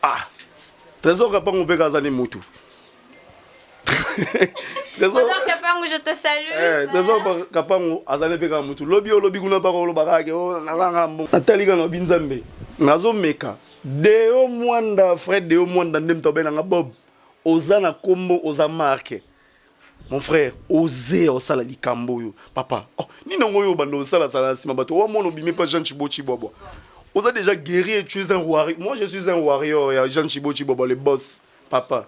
Ah! Trésor Kapang, on peut gagner Moutou. Trésor Kapang, je te salue. Trésor Kapang, Azane Pega Moutou. Lobby, Guna Parolo Barake, Nathalie Gana Binzambe. Nazo Meka. Deo Mwanda, Fred Deo Mwanda, Nemtoben, Bob. Ozana Kombo, Oza Marke. Mon frère, osez au sala likambo yo. Papa, oh, ni nango yo bando sala sala sima bato. Oh, mon obime pas Jean Chibochi Bobo. Osa déjà guéri et tu es un warrior. Moi, je suis un warrior. Il y a Jean Chibochi Bobo, le boss. Papa.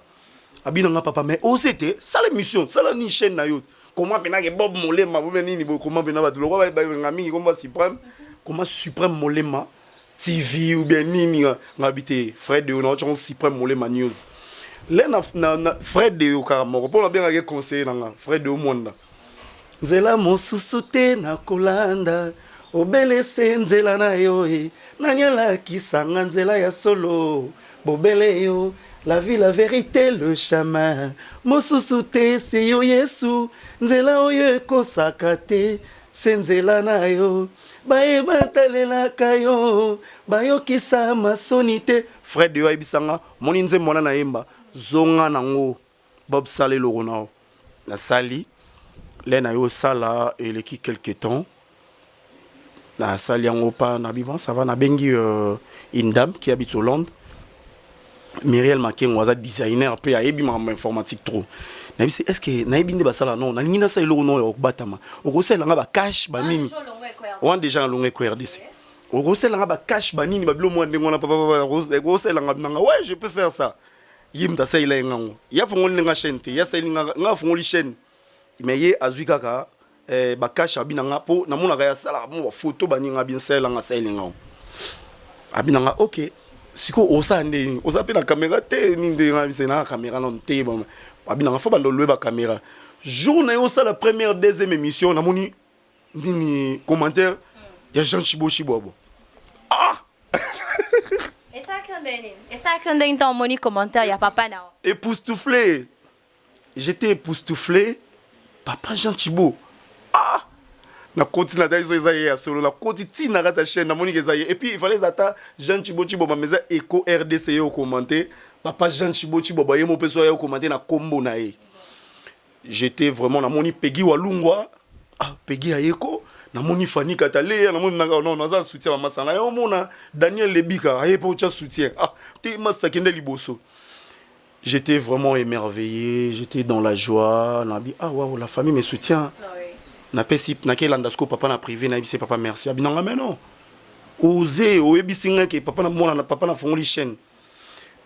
Abinanga papa, mais osez te. Ça la mission, ça la ni chaîne na yo. Comment pena que Bob Molema, vous venez ni comment pena bato. Le roi va ngami comment suprême. Comment suprême Molema TV ou bien ni ngabité. Frère de on a suprême Molema News. Là na Fred de Yokaramo pour la bien aller conseiller nanga Fred de Omonda nzela mosusute na kolanda obele nzela na yo nanyala kisanga nzela ya solo bobele yo la vie la vérité le chemin mosusute c'est yo Yesu nzela oyo kosakate nzela na yo bae batalela kayo bayo kisa masonite Fred de Yoibisanga moni nze mona na yemba zonga nango Bob Salé Lorona la sali lena yo sala et le qui quelque temps na sali yango pa na biban ça va na bengi une dame qui habite au Londres Muriel Makengo za designer pe a ebi ma informatique trop na bi est-ce que na ebi ba sala non na ngina sala Lorona yo batama o ko sala nga ba cash ba nini on déjà longue ko RDC o ko sala nga ba cash ba nini ba bilo mo ndengo na papa ko sala nga ouais je peux faire ça yimta sayila ngango ya fongoli nga chaîne te ya sayila nga fongoli chaîne mais ye azwi kaka ba cash abinanga po na mona ya sala mo photo baninga bien sayila nga sayila ngango abinanga OK siko osande osape na caméra te ni ndenga bisena caméra non te bon abinanga fo bando ba caméra journée yo ça la première deuxième émission na moni nini commentaire ya Jean Chibochi Bobo ah. Et ça quand on dans mon commentaire il y a papa là. Époustouflé. J'étais époustouflé. Papa Jean Chibo. Ah. Na continue na dalizo ezaye solo na continue na ta chaîne na moni ezaye et puis il fallait attendre Jean Chibo Chibo ma meza Eco RDC au commenter. Papa Jean Chibo Chibo ba yemo peso ya commenter na combo na e. J'étais vraiment na moni Peggy Walungwa. Ah Peggy Ayeko. Na moni Fanny Katale na moni nanga non naza soutien mama sana yo mona Daniel Lebika aye po cha soutien ah te masta kende liboso. J'étais vraiment émerveillé, j'étais dans la joie, na bi ah waouh la famille me soutient. Na pesi na ke landasko papa na privé na bise papa merci abinanga mais non. Oser oyebisinga ke papa na mona na papa na fongoli chaîne.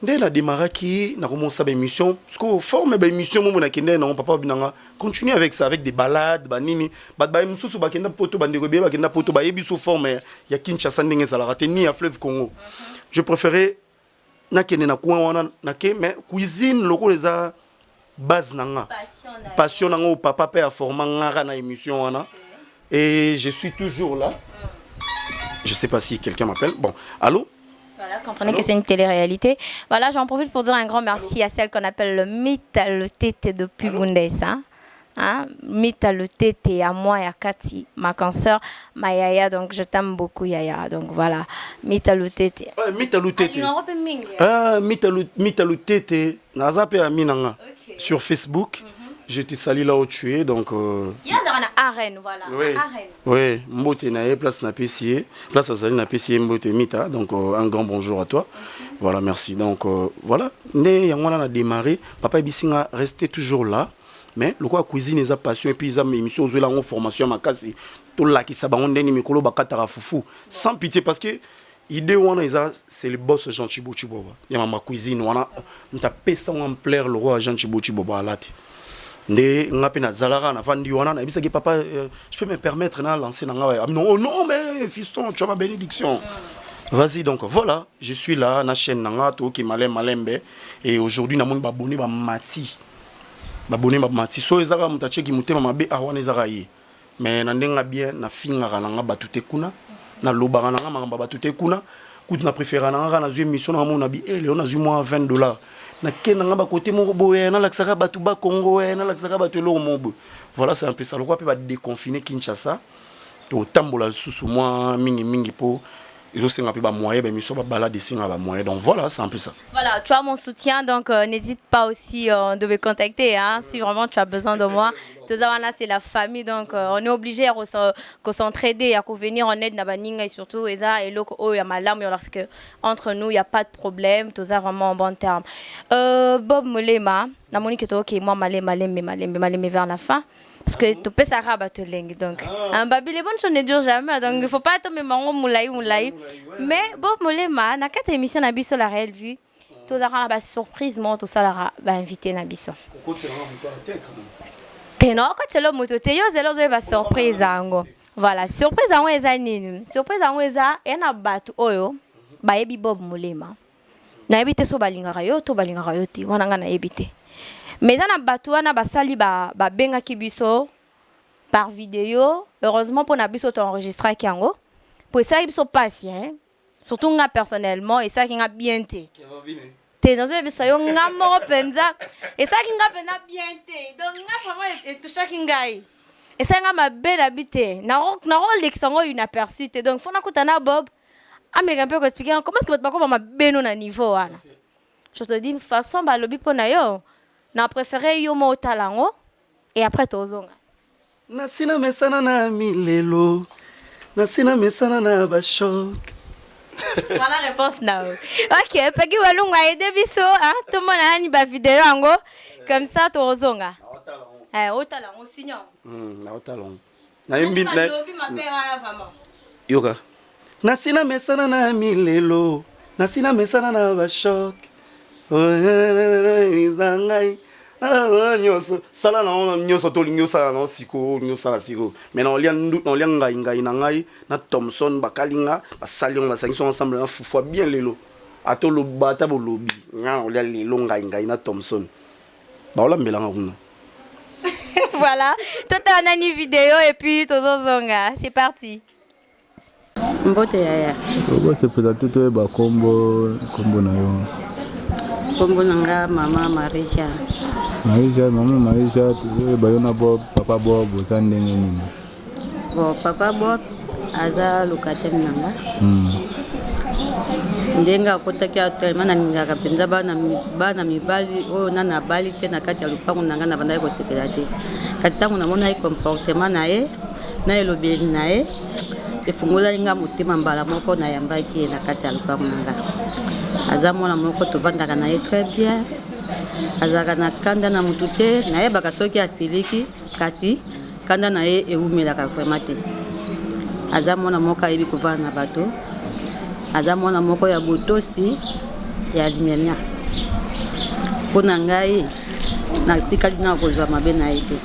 Dès la démarraki na commencé l'émission parce que forme émission mo na kende na papa binanga continue avec ça avec des balades banini ba mususu ba kenda poto bandeko be ba kenda poto ba yebiso forme ya Kinshasa ndenge ça la raté ni à fleuve Congo. Je préférais na kende na coin wana na ke mais cuisine loko les a base nanga passion nanga papa pe a former ngara na émission wana et je suis toujours là. Je sais pas si quelqu'un m'appelle. Bon, allô. Voilà, comprenez que c'est une télé-réalité. Voilà, j'en profite pour dire un grand merci à celle qu'on appelle le Mita le Tété de Pubundesa. Hein? Mita le Tété, à moi et à Cathy, ma consoeur, ma Yaya. Donc je t'aime beaucoup, Yaya. Donc voilà, Mita le Tété. Mita le Tété. Ah, Mita le Tété. Nazape Aminanga. Sur Facebook. Je te salue là où tu es. Donc. Il y a un arène, voilà. Oui, Arène. oui. Mbote nae, place na PCA, place à Zali na PCA Mbote Mita. Donc un grand bonjour à toi. Voilà, merci. Donc voilà. Né yangwana a démarré. Papa Ibisinga restait toujours là. Mais le quoi cuisine est passion et puis ils ont mis émission aux en formation à ma case. Tout là qui s'abat on deni mikolo bakatara foufou. Sans pitié parce que idée wana c'est le boss Jean Chibo Chibo. Il y a ma cuisine wana on t'a payé en plaire le roi Jean Chibo Chibo alati. Ndé ngapi na zalara na fandi wana na bisaki papa je peux me permettre na lancer na ngawa. Non oh non mais fiston tu as ma bénédiction. Vas-y donc voilà, je suis là na chaîne nanga to ki malembe et aujourd'hui na mon baboni ba mati. Baboni ba mati so ezaka mutache ki mutema mabe awana ezaka yi. Mais na ndenga bien na finga nanga batute kuna na lobaka nanga manga batute kuna kutu na préféra nanga na zui mission na mon abi Léon na zui moi $20. Na kena nga ba côté moko boye na laksaka batu ba Congo na laksaka batu lo mobo. Voilà c'est un peu ça le roi peut va déconfiner Kinshasa au tambola sous moi mingi po ils ont un peu de moyens, mais ils ont balade ici à moyens. Donc voilà, c'est un peu ça. Voilà, tu as mon soutien, donc n'hésite pas aussi de me contacter. Hein, si vraiment tu as besoin de moi. Tout ça, c'est la famille, donc on est obligé de s'entraider, à venir en aide et surtout et ça et l'autre il y a ma larme parce que entre nous il y a pas de problème, tout ça vraiment en bon terme. Bob Molema, la Monique est ok, moi malem vers la fin. Parce que tu peux s'arraber te lengue donc un baby les bonnes choses ne durent jamais donc il faut pas tomber mango moulay mais Bob Molema na quatre émissions na biso la réelle vue tout ça la surprise mon tout ça la va inviter na biso teno quand c'est le moto te yo zelo zo ba surprise ango voilà surprise ango eza nini surprise ango eza ena batu oyo ba yebi Bob Molema na ebite so balingaka yo to balingaka yo ti wana nga na ebite. Mais dans la batouana basali ba benga kibiso par vidéo heureusement pour na biso to enregistrer kiango pour ça biso patient surtout nga personnellement et ça qui nga bien té té dans un biso yo nga moro penza et ça qui nga penza bien té donc nga vraiment tout ça qui ngai et ça nga ma belle habité na l'exango une aperçu té donc faut na kutana Bob ameka peu expliquer comment est-ce que tu vas ma beno na niveau wana je te dis façon ba lobi pona yo na préféré yo mo talango et après tozonga nasina mesana na milelo nasina mesana na ba choc. Voilà la réponse là. OK, peki walunga ede biso hein tout le monde a ni ba vidéo ango comme ça tozonga au talango sinon na otalongo na yimbi na lobi mabe wana vraiment yoka nasina mesana na milelo nasina mesana na ba choc. Sala na nyoso to linyosa na siko nyosa na siko mais on lien ngai na ngai na Thompson bakalinga basalion basangiso ensemble na fufwa bien lelo ato lo bata bo lobi nga on lien lelo ngai na Thompson ba ola mbelanga kuna. Voilà toi t'as une vidéo et puis tozonga c'est parti. Mbote yaya c'est peut-être tout ba combo na yo kombo nanga mama Marisha tu bayona Bob papa Bob osandenge nini bon papa Bob aza locataire nanga ndenga kotaki atema na ningaka penza bana mibali oyo nana bali te na kati ya lupango nanga na banda ekosepela te kati ntango namona ye comportement na ye na elobeli na ye efungolaki nga motema mbala moko nayambaki ye na kati ya lupango nanga aza mwana moko tovandaka na ye très bien azalaka na kanda na mutu te nayebaka soki asiliki kasi kanda na ye ewumelaka vraiment te aza mwana moko ayebi kovanda na bato aza mwana moko ya botosi ya limemia mpo na ngai natikali na kozwa mabe na ye te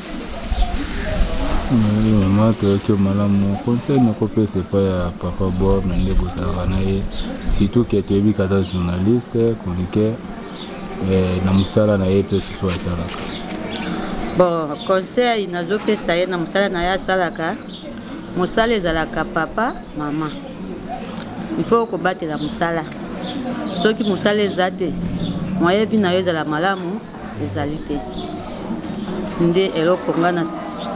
mama toyoki malamu conseil nakopesa epai ya papa Bob na nde bozalaka na ye surtout ke toyebi kata journaliste chroniqueur na mosala na ye mpe susu asalaka bon conseil nazopesa ye na mosala na ye asalaka mosala ezalaka papa mama il faut kobatela mosala soki mosala eza te moyebi na yo ezala malamu ezali te nde eloko nga na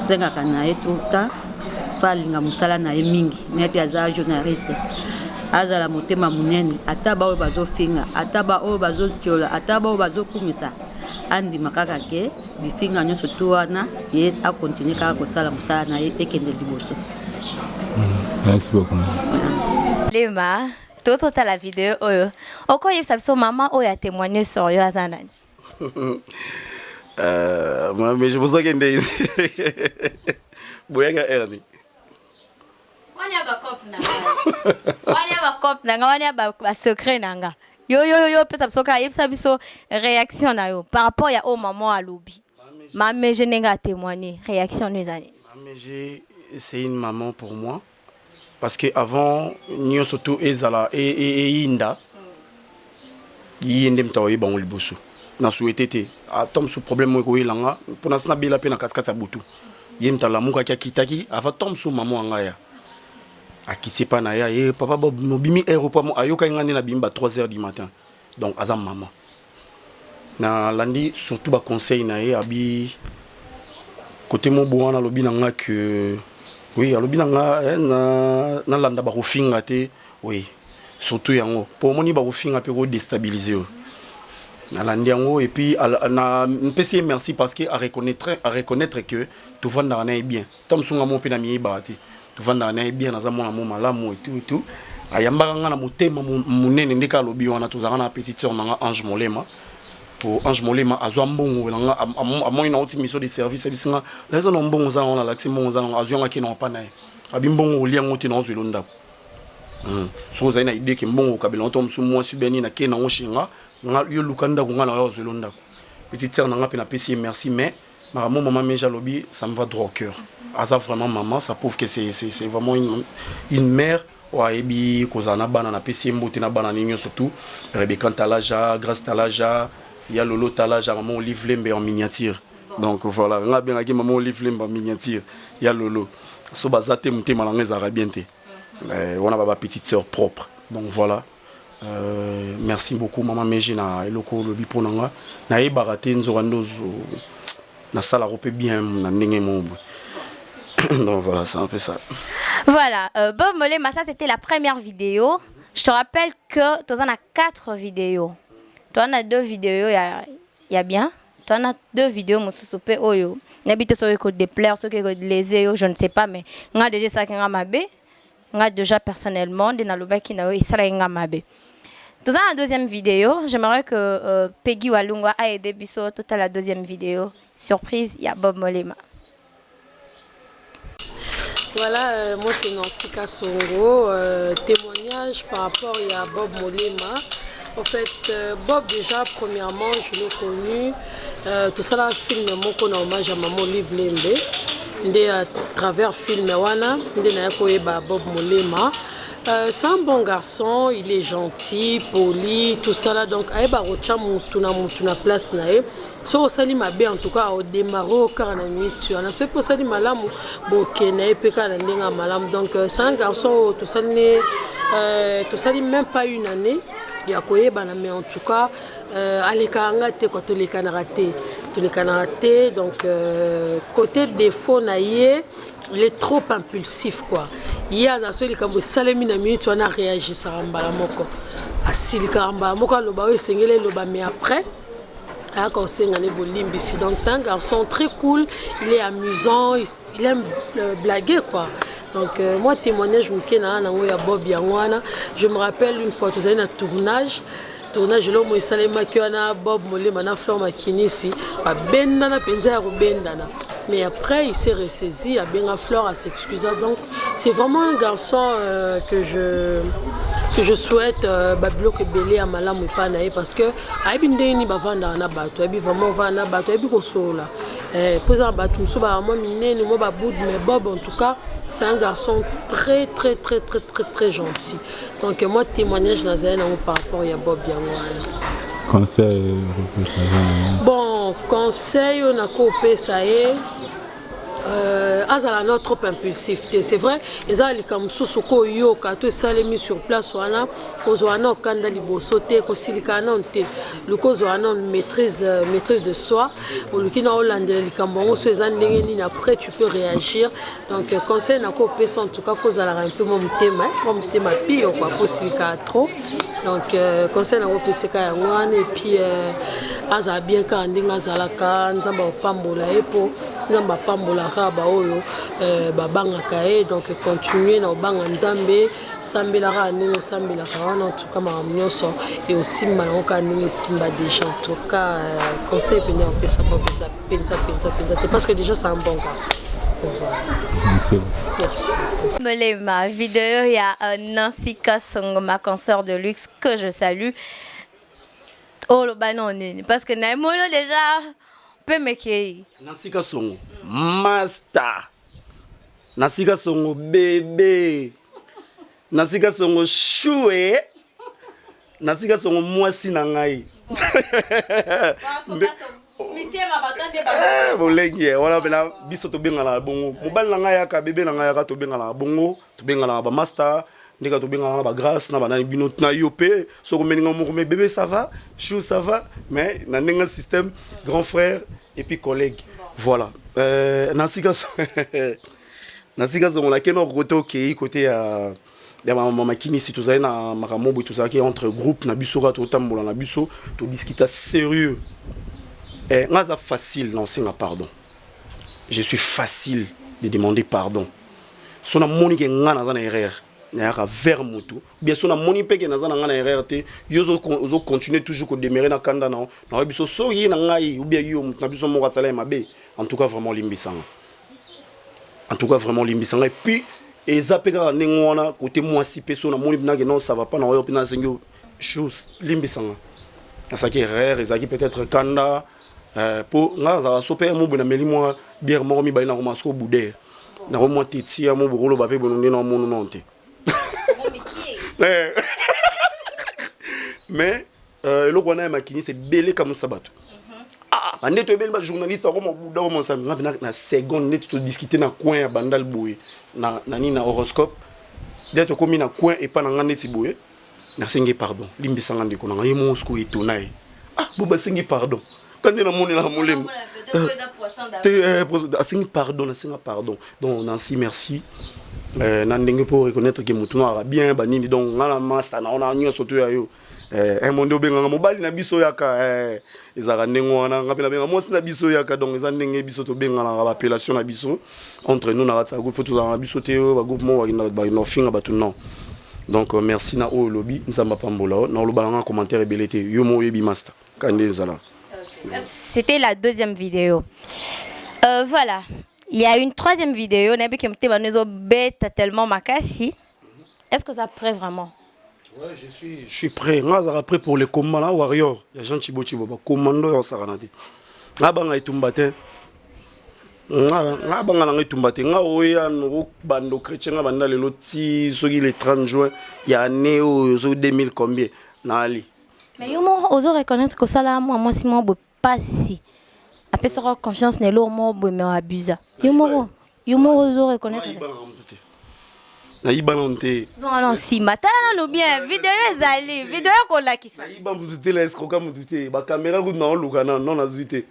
sengaka na ye tout le temps fa alinga mosala na ye mingi neti aza journaliste azala motema munene ata ba oyo bazofinga ata ba oyo bazotiola ata ba oyo bazokumisa andima kaka ke bisinga nyonso to wana ye akontinue kaka kosala mosala na ye ekende liboso. Merci beaucoup. Lema, tout à la vidéo. Oko yef sabiso maman oya témoigner sur yo azanani. Mais je vous engende. Boyanga Ernie. Wanya ba cop nanga. Wanya ba cop nanga, wanya ba secret nanga. Yo pesa bisoka yef sabiso réaction na yo par rapport ya o maman à lobby. Maman je n'ai pas témoigné réaction nous ani. Maman c'est une maman pour moi parce que avant nous surtout ezala et inda yinde mtaoye bango liboso. Na souhaité te a tom sous problème ko yelanga pour na bila pe na kaskata butu. Yimta la muka kia kitaki ava tom sous maman ngaya. Akiti pa na ya papa bob no bimi aéroport mo ayoka ngani na bimba 3h du matin. Donc azam maman. Na landi surtout ba conseil na ye abi côté mon boana lobi nanga que oui lobi nanga na landa ba rofinga te oui surtout yango pour moni ba rofinga pe ko déstabiliser na landi yango et puis na mpesi merci parce que à reconnaître que tout va na bien tom sunga mo pe na mi baati tout va na bien na za mona mo malamu et tout ayamba nga na motema munene ndeka lobi wana tozanga na petite sœur nanga Ange Molema. Pour Ange Molema azwa mbongo nanga amoni na oti mission de service bisinga laza no mbongo za ona laxi mbongo za azwa ngaki na pa na abi mbongo lia ngoti na ozelo ndako so za ina idée ke mbongo kabela ntom su moi subeni na ke na oshinga nga yo lukanda ko nga na ozelo ndako petite sœur nanga pe na pesi merci mais maman Meja Lobi ça me va droit au cœur asa vraiment maman ça prouve que c'est vraiment une mère wa ebi kozana bana na pesi mbote na bana ninyo surtout Rebecca Talaja Grâce Talaja. Il y a Lolo Talaja, maman Olive Lembe en miniature. Donc voilà, on a bien avec maman Olive Lembe en miniature. Il y a Lolo. So bazate mute malangaise arabiente. On a ma petite sœur propre. Donc voilà. Merci beaucoup maman Mejina eloko lobi ponanga. Na ebarate nzorando na sala rope bien na ndenge mombo. Donc voilà, c'est un peu ça. Voilà, Bob Molema, ça c'était la première vidéo. Je te rappelle que tu en as 4 vidéos. Tu en as 2 vidéos, il y a bien. Tu en as 2 vidéos, moi, je oyo. N'habite sur le déplaire, ceux qui les je ne sais pas, mais on a déjà ça qui a déjà personnellement, dans le bac qui n'a pas mabé. Tu en as la 2e vidéo. J'aimerais que Peggy Walungwa a aidé Bisso toute la 2e vidéo. Surprise, il y a Bob Molema. Voilà, moi c'est Nancy Kassongo. Témoignage par rapport à Bob Molema. En fait, Bob, déjà, premièrement, je l'ai connu. Tout ça, là, film, mon hommage à maman Olive Lembe. À travers le film, Bob Molema. C'est un bon garçon, il est gentil, poli, tout ça là. Donc, il y a place. So osali mabe en tout cas au démarrer au carnami tu as ce pour sali malamu bokene peka na ndenga malamu donc c'est un garçon tout ça même pas une année il y a koyeba mais en tout cas alekanga te ko to les canaraté donc côté défaut na ye il est trop impulsif quoi il y a za soli kambo salemi na minute on a réagi ça mbala moko asilika mbala moko loba o sengele loba mais après donc c'est un garçon très cool, il est amusant, il aime blaguer quoi. Donc moi témoignage je me rappelle une fois tu as un tournage là moi salema kiona Bob Molema na Fleur Makinisi ba bendana penza ro bendana mais après il s'est ressaisi a bien Fleur à s'excuser donc c'est vraiment un garçon que je souhaite bloquer belé à malamu pa na parce que aibindeni ba vanda na bato abi vraiment vanda bato abi ko sola posant bato so ba moi minene moi ba boud mais Bob en tout cas c'est un garçon très gentil. Donc moi témoignage dans un par rapport à Bob Yangwana. Conseil bon, conseil on a coupé ça est azala notre trop impulsif c'est vrai les ali comme susoko yo ka to salemi sur place wana kozwana kanda liboso te ko silikana onte lukozwana maîtrise de soi ou lukina holandais likambo so ezandenge ni après tu peux réagir donc conseil na ko pesa en tout cas faut zala un peu mon tema pio quoi pour silika trop donc conseil na ko pesa ka ngwana et puis aza bien ka ndinga zalaka nzamba opambola epo nzamba pambola ka ba oyo babanga kae donc continuer na obanga nzambe sambela ka ndinga sambela ka wana en tout cas makamnyoso et aussi malongo ka ndinga simba déjà en tout cas conseil pena on peut savoir penza parce que déjà c'est un bon garçon. Merci. Ma vidéo, il y a Nancy Kasongo, ma consoeur de luxe, que je salue. Oh, le banon, parce que Naïmono déjà peut me créer. Nancy Kasongo, master. Nancy Kasongo, bébé. Nancy Kasongo, choué. Nancy Kasongo, moi si nangai. Bolenge wala bena biso to bengala bongo mobali na ngai yaka bébé na ngai yaka to bengala bongo to bengala ba master ndika to bengala ba grâce na banani bino na yopé so ko meninga mo me bébé ça va chou ça va mais na nenga système grand frère et puis collègue voilà Nancy Kasongo la keno côté OK côté ya mama kini si tozali na makamobo tozaki entre groupe na biso ka to tambola na biso to discuter sérieux. Ngaza facile non c'est pardon. Je suis facile de demander pardon. Sona moni ke ngana za na erreur. Na ya vers mutu. Bien sona moni pe ke na za na ngana erreur te. Yo zo continuer toujours ko demeurer na kanda na. Na biso so yi na ngai ou bien yo na biso mo ka sala mabe. En tout cas vraiment limbisanga. En tout cas vraiment limbisanga et puis et zapeka nengwana côté moi si peso na moni bina ke non ça va pas na yo pina sengo chose limbisanga. Na sa ki erreur ezaki peut-être kanda pour ngaza sope mo bona meli moi bière mo mi baina ko masko boudé na ko mo titi ya mo bolo ba pe bonone na mo nonte mais le qu'on a makini c'est belé comme sabato ah ande to belé ba journaliste ko mo bouda mo sa na seconde net to discuter na coin ya bandal boye na ni na horoscope d'être comme na coin et pas na ngane ti boye na sengi pardon limbisanga ndiko na ngai mo sko etonai ah bo ba sengi pardon. Quand on a mon élan, pardon. Donc, Nancy, merci. Nandenge pour reconnaître que Moutouna a bien banni. Donc, on a masse, on a un sauté à eux. Un monde bien, on a mobile, na biso yaka. Ils ont rendu on a rappelé bien. Moi, c'est na biso yaka. Donc, ils ont rendu biso to bien on a appellation na biso. Entre nous, on a groupe pour tous on a biso théo, groupe moi, on a fin à battu non. Donc, merci na o lobby. Nous sommes pas mbola. Na le balanga commentaire ébelité. Yo mo yebi master. Kandezala. C'était la deuxième vidéo. Voilà. Il y a une troisième vidéo. Tellement makasi. Est-ce que ça prêt vraiment? Ouais, je suis prêt. Moi, je suis prêt pour les commandants là, warrior. Il y a Jean Chibo Chibo, commando en Saranade. Là, banga itumbate. Là, banga nanga itumbate. Nga oya no bando chrétien nga banda le loti soki le 30 juin. Il y a néo so 2000 combien na ali. Mais yo mo ozo reconnaître que ça là moi si moi pas si après ça confiance ne lo mo me abusa yo mo ozo reconnaître na ibanonte zo non si matala no bien vidéo ezali vidéo ko la kisa na iba mutute la escroka mutute ba caméra ko na luka na non azvite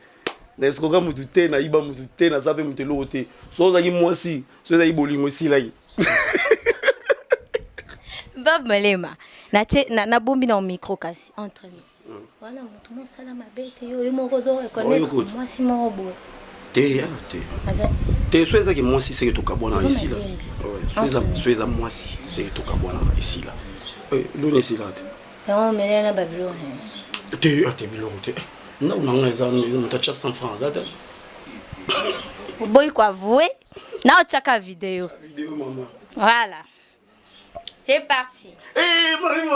na escroka mutute na iba mutute na sape mutelo ote so za ki mwasi so za ibolingo si lai Bob Molema na bombi na micro kasi entre nous. Voilà tout le monde sala mabete yo mo rozo reconnaître moi si mo bo. Te soeza que moi si c'est que tu kabona ici là. Ouais, soeza moi si c'est que tu kabona ici là. L'on ici là. Non mais na Babylone. Te Babylone te. Non non les amis ils m'ont acheté 100 francs ça. Boy quoi avouer. Na chaka vidéo. Vidéo maman. Voilà. C'est parti. Marie,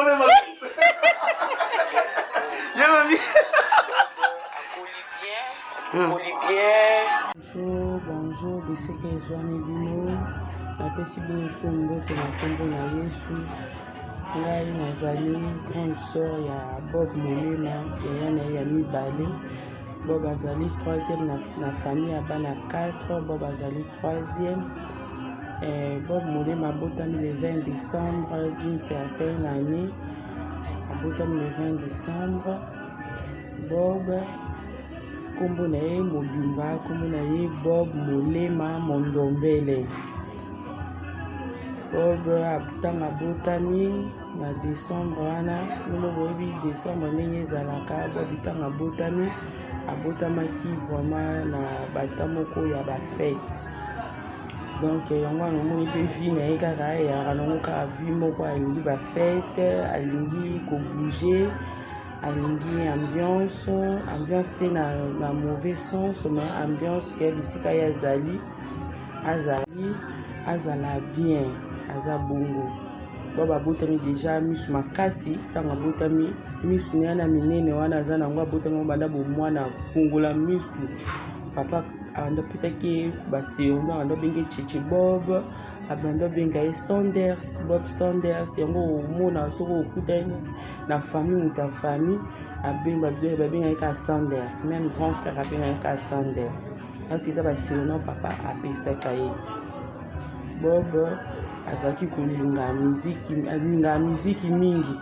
Bonjour, bisika ezwami bino napesi bino so mbote na nkombo na Yesu. Ngai nazali grande sœur ya Bob Molema yaya na ye ya mibale. Bob azali 3e na famille ya bana 4. Bob azali 3e. Bob Molema abotami le 20 décembre d'une certaine année. Abotami le 20 décembre. Bob kombo na ye mobimba, kombo na ye Bob Molema Mondombele. Bob ntango abotami na décembre wana nomo boyebi décembre ndenge ezalaka. Bob ntango abotamaki vraiment na bata moko ya bafete. Donc yango wana omoni mpe vie na ye kaka eyaka nango kaka vie moko alingi bafete, alingi kobouge, alingi ambiance te na mauvais sens, mais ambiance ke bisika ye azala bien, aza bongo. Bob abotami déjà misu makasi ntango abotami misu ne wana minene wana aza nango abotami banda bomwana kongola misu. Papa abanda pesaki baseondo abanda benge Cheche Bob, abanda benga ye Sanders, Bob Sanders. Yango omona soko okutani na famille muta famille babenga ye ka Sanders, même grand frère abenga ye ka Sanders. Parce que ça baseondo papa apesaka ye. Bob azalaki kolinga miziki mingi.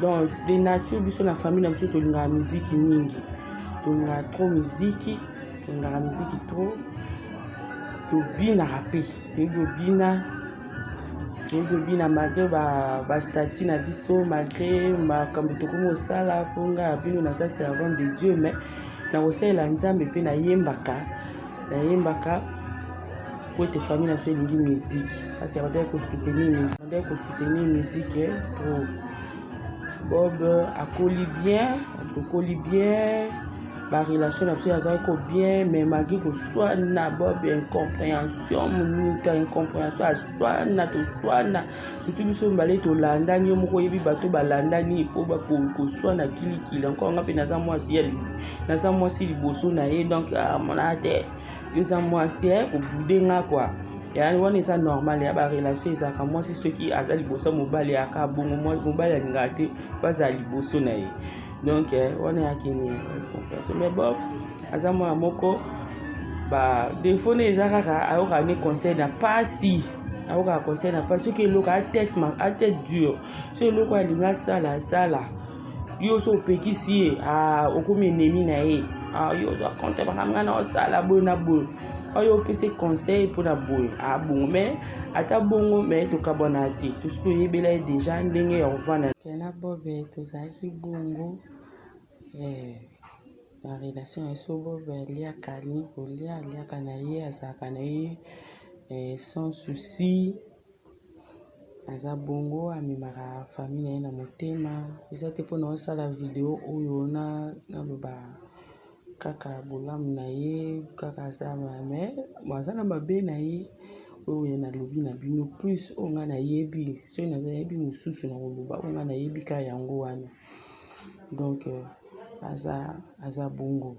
Donc de nature biso na famille na biso tolinga miziki mingi, tolinga trop miziki, tolingaka miziki trop, tobinaka mpe tobina malgré bastatut na biso, malgré makambo tokomi kosala mpo ngai bino naza servant de Dieu, mais na kosalela Nzambe mpe nayembaka po ete famille na biso elingi miziki. Kasi abandaki kosoutenir miziki trop. Bob akoli bien, barelation na biso azalaki ko bien, mais malgré koswana Bob incompréhension toswana surtout biso mbale tolandani yo moko oyebi bato balandani po bakoswana kilikili. Encore nga mpe naza mwasi liboso na ye, donc mona te yoza mwasi kobude nga kwa. Yani wana eza normal ya barelation ezalaka mwasi soki aza liboso mobali aka bongo mobali alingaka te baza liboso na ye. Donc wana yakini compréhension. Mais Bob aza mwana moko défaut ne eza kaka ayoka ne conseil na pasi, soki eloko a tête dure, soki eloko alinga asala yo so opekisi ye okomi ennemi na ye, yo oza compte bakanga na osala boye na boye, oyo opesi conseil mpona boye bongo. Mais ata bongo mais tokabwana te tosi toyebela ye déjà ndenge ya kovanda kena. Bob tozalaki bongo na relation ya so. Bob aliaka na ye, azalaka na ye sans souci, aza bongo, amemaka famille na ye na motema. Eza te mpona osala video oyo naloba kaka bolamu na ye kaka asala, mais aza na mabe na ye oyo nalobi na bino plus oyo nga nayebi, soki nayebi mosusu na koloba oyo nga nayebi ka yango wana. Donc aza bongo,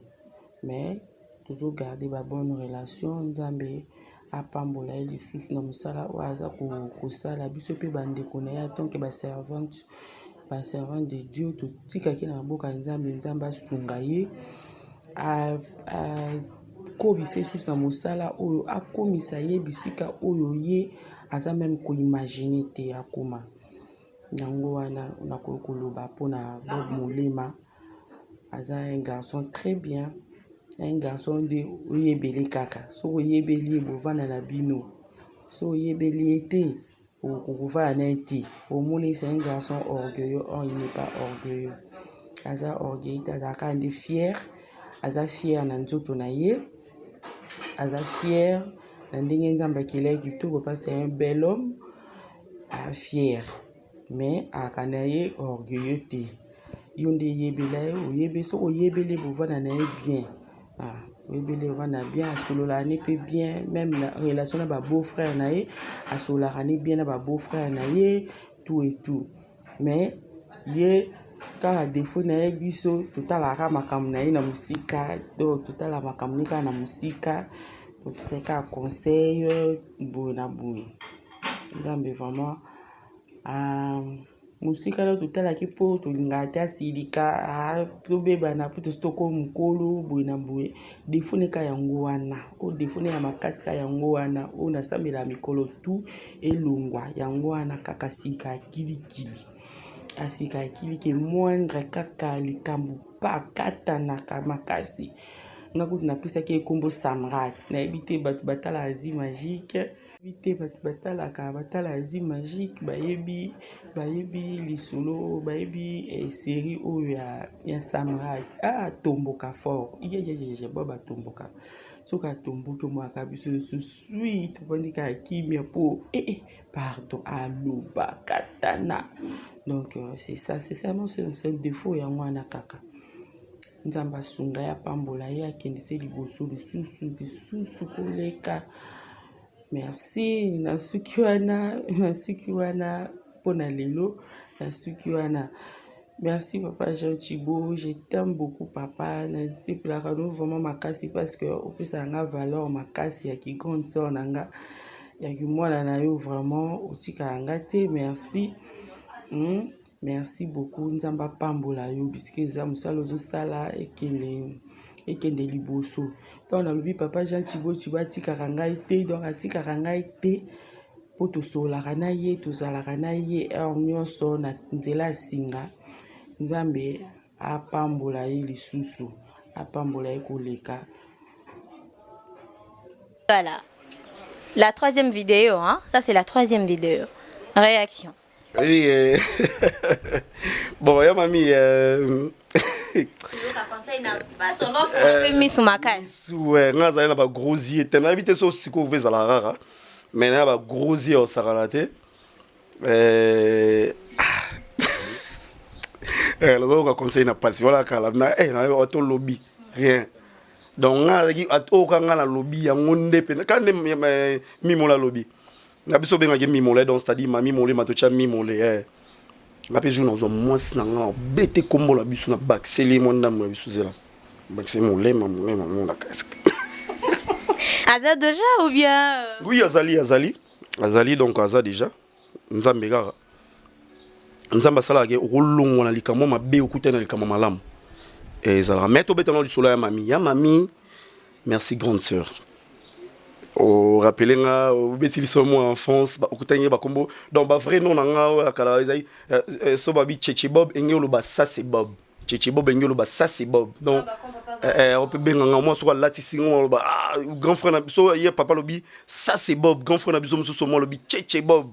mais toujours garder ba bonne relation. Nzambe apambola ye lisusu na mosala oyo aza kosala. Biso mpe bandeko na ye donc ba servante de Dieu totikaki na maboko ya Nzambe asunga ye, akobisa lisusu na mosala oyo, akomisa ye bisika oyo ye aza même koimagine te akoma. Yango wana nakoki koloba mpona Bob Molema. Aza un garçon très bien, un garçon de oyebeli kaka, so oyebeli bovanda na bino, so oyebeli ye te okokuvana na ye te. Omoni c'est un garçon orgueilleux. Or il n'est pas orgueilleux, aza orgueilleux te, azalaka nde fier, aza fier na nzoto na ye, aza fier na ndenge Nzambe akelaki kitoko parce que c'est un bel homme, fier, mais azalaka na ye orgueilleux te. Yo nde yebela ye, oyebe so oyebeli bovanda na ye bien, oyebeli bovanda bien, asololaka ne mpe bien, même na relation na ba beau frère na ye asololaka ne bien na ba beau frère na ye tout et tout. Mais ye kaka défaut na ye biso totalaka makambo na ye na mosika, donc totala makambo ne kaka na mosika, topesaka conseil boye na boye. Nzambe vraiment mosika na totalaki mpo tolingaka te asilika tobebana mpo tosi tokomi mokolo boye na boye. Défaut ne ka yango wana, oyo défaut ne ya makasi ka yango wana, oyo nasambela mikolo tu elongwa yango wana kaka sika akilikili. Asika akili ke moindre kaka likambo pa akatanaka makasi nga kutu napesaki ekombo Samrat nayebi te bato batala Asie magique te bato batala Asie magique bayebi lisolo bayebi série oyo ya Samrat tomboka fort bo batomboka soki atomboki omwaka biso susui topandika kimia po pardon aloba katana donc c'est ça non c'est un défaut ya mwana kaka nzamba sunga ya pambola ye akende se liboso lisusu koleka merci nasuki wana mpona lelo nasuki wana. Merci papa Jean Thibault, je t'aime beaucoup papa. C'est pour la raison vraiment makasi parce que au plus ça a valeur makasi ya ki grande sœur nanga ya ki moi na yo vraiment otika ngate merci. Merci beaucoup nzamba pambola yo bisque za musalo zo sala ekende liboso. Donc na lobi papa Jean Thibault tu vas tika ngai te donc atika ngai te poto solaka na ye tozalaka na ye nyonso na nzela singa. Nzambe apambola ye lisusu apambola ye koleka. Voilà la troisième vidéo hein? Ça c'est la troisième vidéo. Réaction. Oui bon ya mami nga azali na bagrosier te nayebi te so sikoyo mpe ezala rara mais na ya bagrosier osakana te nazoyoka conseil na pasi wana kala na to lobby rien donc nga azalaki oyoka nga na lobby yango nde mpe ka nde mimola lobby na biso obengaki mimole donc c'est-à-dire mamimole matotya mimole nga mpe jour nazwa mwasi na nga obete kombo na biso na bakiseli mwa ndambo ya biso zela bakiseli molema mona casque aza déjà ou bien oui azali donc aza déjà nzambe kaka nzambe asalaka okolongwa na likambo mabe okuta na likambo malamu ezalaka me tobetana lisolo ya mami merci grande sœur rappelé nga obeti lisolo mo enfance okutanye bakombo donc ba vrai nom na nga kala ezai so babi Cheche Bob engelo loba ça c'est Bob Cheche Bob engelo loba ça c'est Bob donc on peut benga nga moi so lati singo loba grand frère na biso ye papa lobi ça c'est Bob grand frère na biso so mo lobi Cheche Bob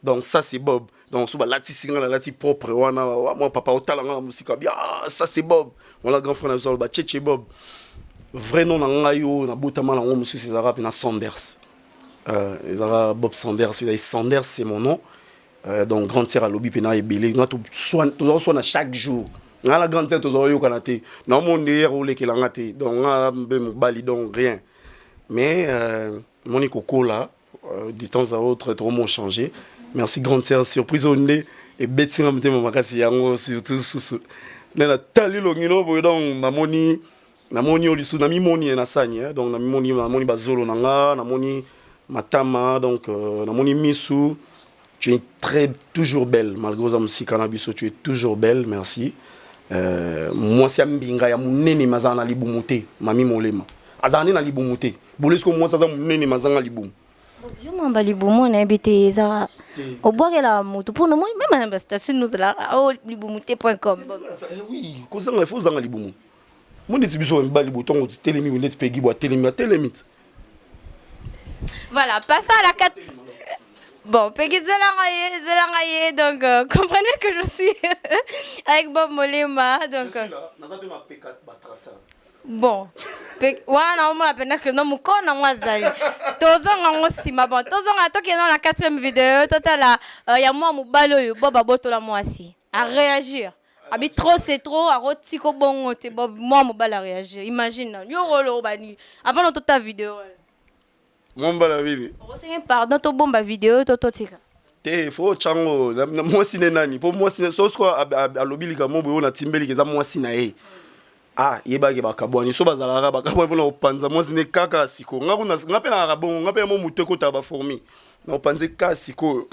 donc ça c'est Bob donc so ba lati singa la lati propre wana moi papa otala nga musika bien ça c'est Bob voilà grand frère na biso loba Cheche Bob vrai nom na nga yo na botama na ngo musisi ezaka pe na Sanders ezaka Bob Sanders Sanders c'est mon nom donc grande sœur à lobby pe na ebele nga to soit na chaque jour nga la grande sœur to zo yo kana te na mon hier ou lekela nga te donc nga mbe mobali donc rien mais moni kokola du temps à autre trop mon changé merci grande sœur surprise on est et betinga mtema makasi yango surtout sous na tali longino bo donc namoni olisu na mimoni na sanya donc namoni bazolo nanga namoni matama donc namoni misu tu es toujours belle malgré aux musika na biso tu es toujours belle merci moi si ambinga ya munene mazana libumuté mami molema azani na libumuté bolesko moi saza munene mazanga libumu yo mamba libumu na ebite za obwakela mutu pour moi même na station nous là libumuté.com oui kozanga il faut zanga libumu mon biso mbali botongo telemi net pegi bo telemi. Voilà, passons à la 4. Bon, Peggy Zelangaye, donc comprenez que je suis avec Bob Molema, donc bon, wana on appelle que non mukona mwazali. Tozonga ngosima bon, tozonga to ke dans la 4e vidéo, totala ya moi mubalo yo Bob abotola mwasi. À réagir. Abi trop c'est trop à rotiko bongo te Bob moi mobala à réagir. Imagine yo rolo bani avant notre ta vidéo. Mon bala vili. On pardon to bomba vidéo to tika. Te faut chango na mwasi nani po mwasi so so a lobili ka mombo na timbeli ke za mwasi na e. Yeba ke bakabwani so bazalaka bakabwani pona opanza mwasi ne kaka siko. Ngape na rabongo ngape mo muteko ta ba formi. Na opanze ka siko.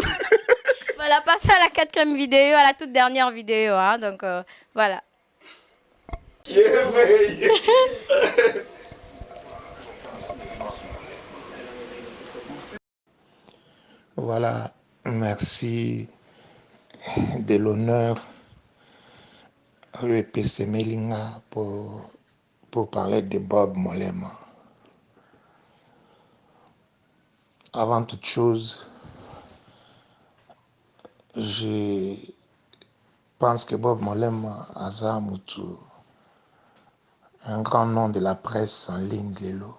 Voilà, passez à la 4e vidéo, à la toute dernière vidéo, hein, donc voilà. Voilà, merci de l'honneur le PC Melinga pour pour parler de Bob Molema. Avant toute chose, je pense que Bob Molema aza mutu, un grand nom de la presse en ligne lelo.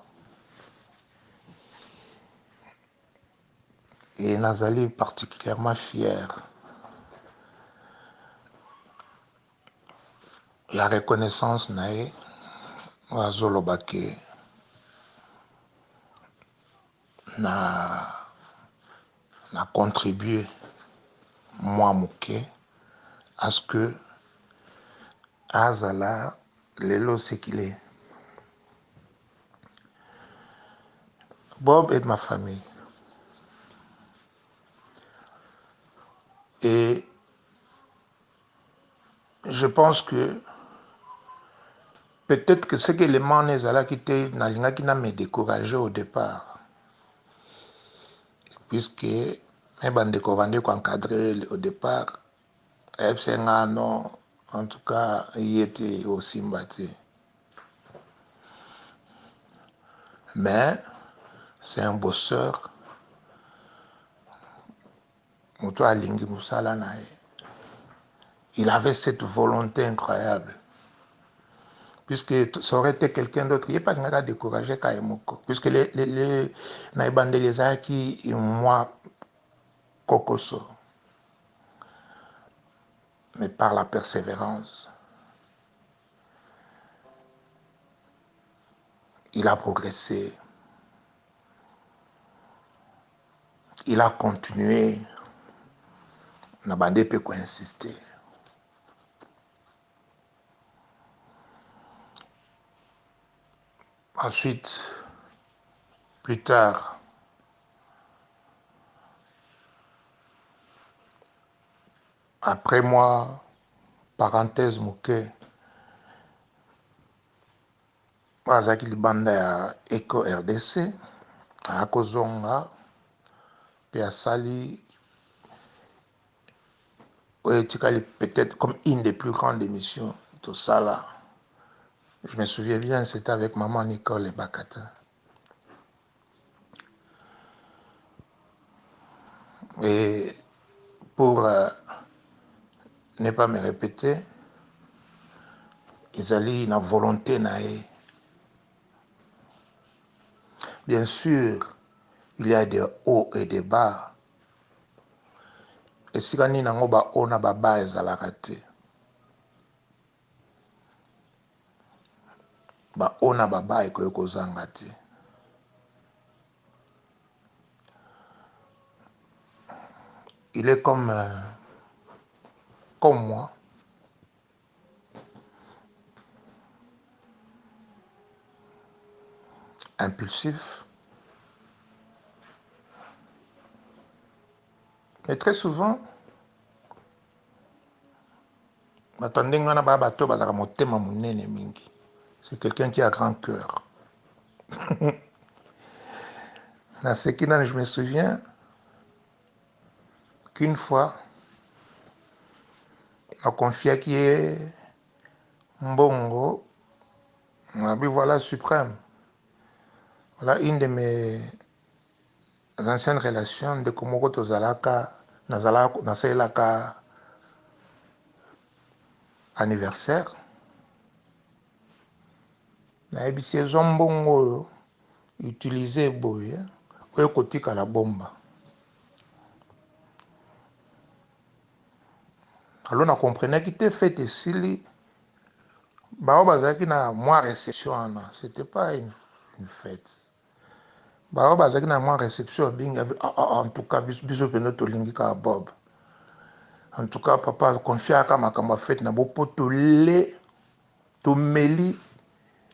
Et nazali particulièrement fier la reconnaissance nae azolobake na contribué moi moke à ce que azala lelo ce qu'il est. Bob est de ma famille. Et je pense que peut-être que ce que les manezala qui étaient nalinga qui n'a me découragé au départ, puisque mes bandes de encadré au départ, non, en tout cas, il était aussi mbatté. Mais c'est un bosseur. Il avait cette volonté incroyable. Puisque ça aurait été quelqu'un d'autre, il n'y a pas de découragé Kaimoko. Puisque les naïbandés qui, moi, Kokoso. Mais par la persévérance, il a progressé. Il a continué. Nabandé peut insister. Ensuite, plus tard, après moi, parenthèse mouke, azaki libanda ya Eco RDC, akozonga, pe asali, peut-être comme une des plus grandes émissions, tout ça là. Je me souviens bien, c'était avec maman Nicole et Bakata. Et pour ne pas me répéter, ils allaient une volonté naïe. Bien sûr, il y a des hauts et des bas. Et si on a un haut na bas, ils allaient rater. Haut na bas, ils allaient rater. Il est comme moi. Impulsif. Mais très souvent, c'est quelqu'un qui a grand cœur. Dans ce qui je me souviens qu'une fois, on confiait qui est Mbongo, on a vu voilà suprême. Voilà une de mes anciennes relations de Komoko Tozalaka, Nasalaka anniversaire. Naebisi Zombongo utilisé boye, oyo kotika la bomba. Alors on comprenait qu'il était fait ici, na moins réception, c'était pas une fête. Na moins réception, en tout cas, biso penoto lingika Bob. En tout cas, papa confia kama fête na bopo to le to meli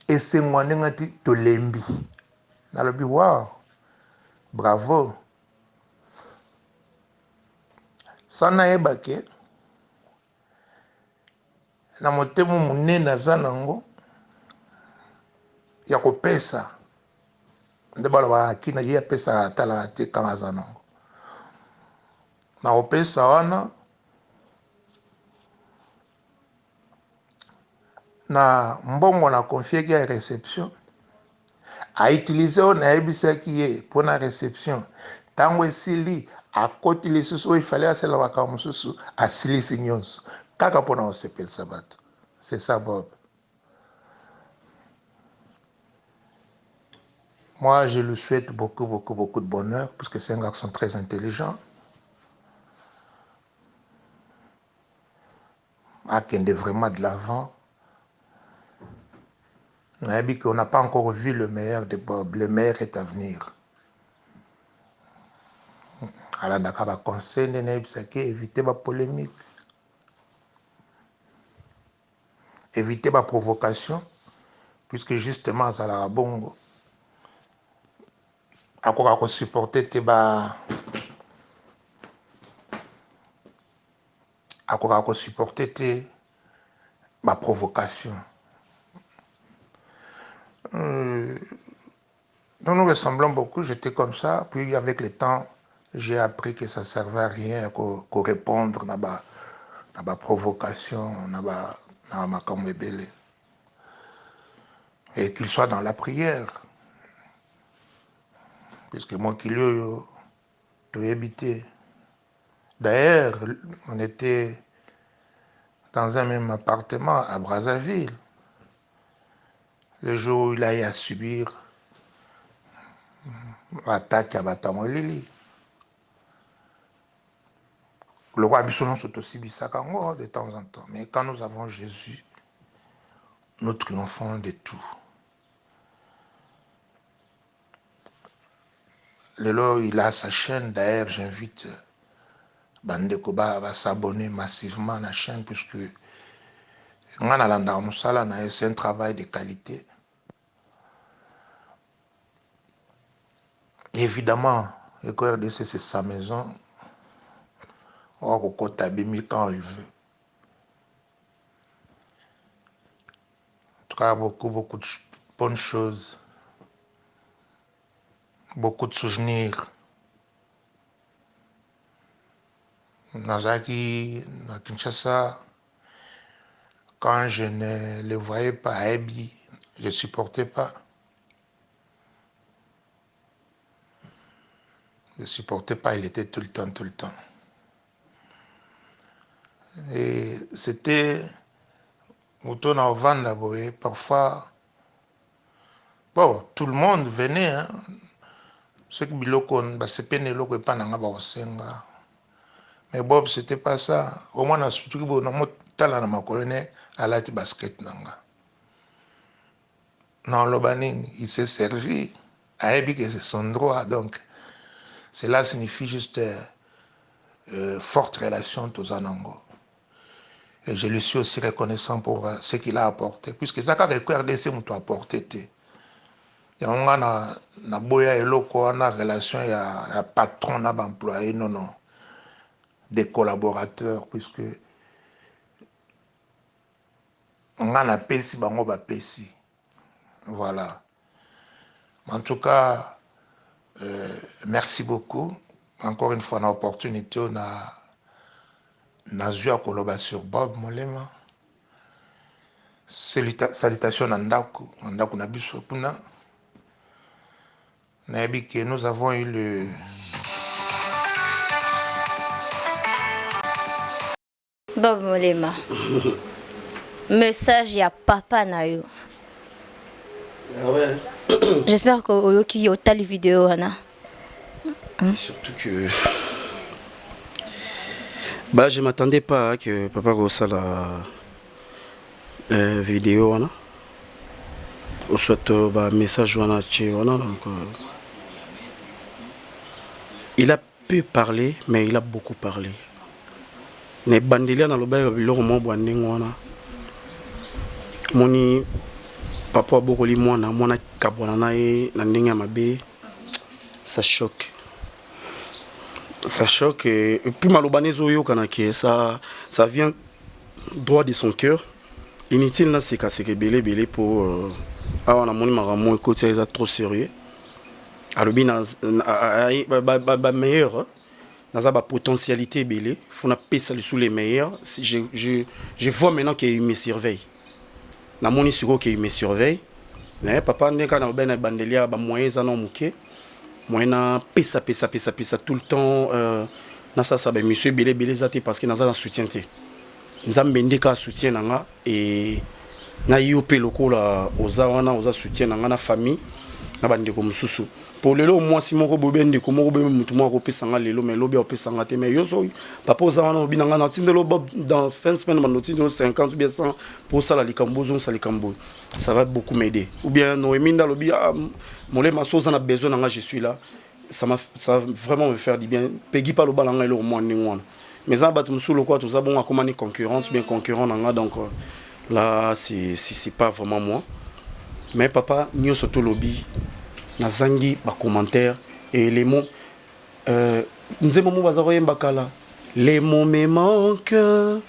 et c'est moi ngati to lembi. Na lobi wow. Bravo. Sana ebake na motemo munene aza nango ya kopesa nde baloba kina ye apesa atala te kama aza nango na kopesa wana na mbongo na confié à réception a utilisé on a ebisa qui est pour la réception tango esili a côté les sous il fallait à cela comme sous a sili signons kaka pour na osepel sabat c'est ça Bob. Moi je lui souhaite beaucoup de bonheur puisque c'est un garçon très intelligent. Akende vraiment de l'avant. On n'a pas encore vu le meilleur de Bob. Le meilleur est à venir. Alors, on a conseil éviter la polémique, éviter la provocation, puisque justement, ça a bon. Encore supporter la provocation. Nous nous ressemblons beaucoup, j'étais comme ça, puis avec le temps, j'ai appris que ça ne servait à rien qu'au répondre à la provocation, à ma camébélé. Et qu'il soit dans la prière. Puisque moi qui l'ai habité. D'ailleurs, on était dans un même appartement à Brazzaville. Le jour où il a eu à subir l'attaque à Batamolili. Le roi Bissonon s'est aussi bissakango de temps en temps. Mais quand nous avons Jésus, nous triomphons de tout. Lelo, il a sa chaîne. D'ailleurs, j'invite Bandekoba à s'abonner massivement à la chaîne puisque c'est un travail de qualité. Évidemment, le RDC, c'est sa maison. On va Bimi quand il veut. En tout cas, beaucoup de bonnes choses. Beaucoup de souvenirs. Nazaki, à Kinshasa, quand je ne le voyais pas à Ebi, je ne supportais pas. Je ne supportais pas, il était tout le temps. Et c'était Mouton à Ovanda, parfois, bon, tout le monde venait. Hein. Ceux qui c'est pas ne pas n'a mais Bob, c'était pas ça. Au moins, surtout que ma colonne à la basket nanga. Non, Lobaning, il s'est servi. À Ebi que c'est son droit. Donc, cela signifie juste forte relation tous en ango. Et je lui suis aussi reconnaissant pour ce qu'il a apporté. Puisque ça, quand le RDC m'a apporté, il y a na boya eloko na relation ya patron na employé non des collaborateurs puisque on a pesi bango ba pesi voilà. En tout cas merci beaucoup encore une fois l'opportunité on a eu à collaborer sur Bob Molema. Salutations à Ndaku na biso kuna. Nous avons eu le Bob Molema. Message à papa Nayo. Ah ouais. J'espère que Oyoki yota les vidéos Anna. Surtout que bah je m'attendais pas que papa reçoive la vidéo Anna. Ou soit bah message Anna donc il a peu parlé mais il a beaucoup parlé. Ne bandelia na loba biloko mo bwandengo wana moni papa bokoli mwana kabwana na ye na ndenge ya mabe ça choque et puis malobanezo yoka ke ça vient droit de son cœur inutile na seka belé pour awa na moni maramo ekoti eza trop sérieux alobi na meilleur dans la potentialité faut na pesa sous les meilleurs. Je vois maintenant qu'il me surveille. na moni siko que il me surveille mais papa ndeka na ben bandelia ba moyens en moké moyena pesa tout le temps na ça ben monsieur belé zate parce que naza na soutien té nzambe ndeka soutien nanga et na yopé lokola oza wana oza soutien nanga na famille na bandeko mususu pour lelo moi si moko bobende ko moko bembe mutu moko pesanga lelo mais lobi opesanga te mais yo so papa oza wana obinanga na tindelo bob dans fin semaine man tindelo 50 ou bien 100 pour ça la likambozo ça likambo ça va beaucoup m'aider ou bien Noéminda lobi molema soza na besoin nanga je suis là ça va vraiment me faire du bien pegi pas le balanga le moi ningwana mais ça bat musu lokwa to za bon akoma ni concurrente bien concurrent nanga donc là c'est pas vraiment moi mais papa nyo soto lobi nazangi ba commentaire et les mots nzemo mo bazaroye mbakala les mots me manquent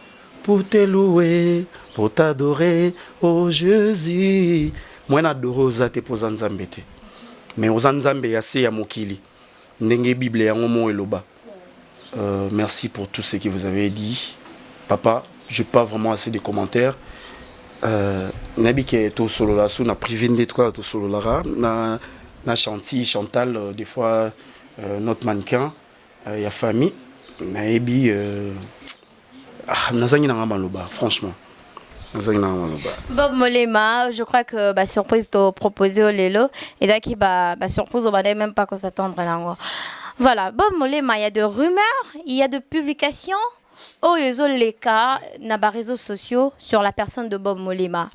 pour te louer pour t'adorer oh Jésus moi n'adore ozate poza nzambe te mais oza nzambe ya se ya mokili ndenge bible yango mo eloba merci pour tout ce que vous avez dit papa je pas vraiment assez de commentaires nabi ke to solo la sou na privé de toi to solo la na Chantal des fois notre mannequin il y a famille nabi nazangi na maloba franchement nazangi na maloba Bob Molema je crois que ba surprise to proposer au lelo et là qui ba surprise on va même pas qu'on s'attendre là. Voilà, Bob Molema, il y a de rumeurs, il y a de publications au les cas na ba réseaux sociaux sur la personne de Bob Molema.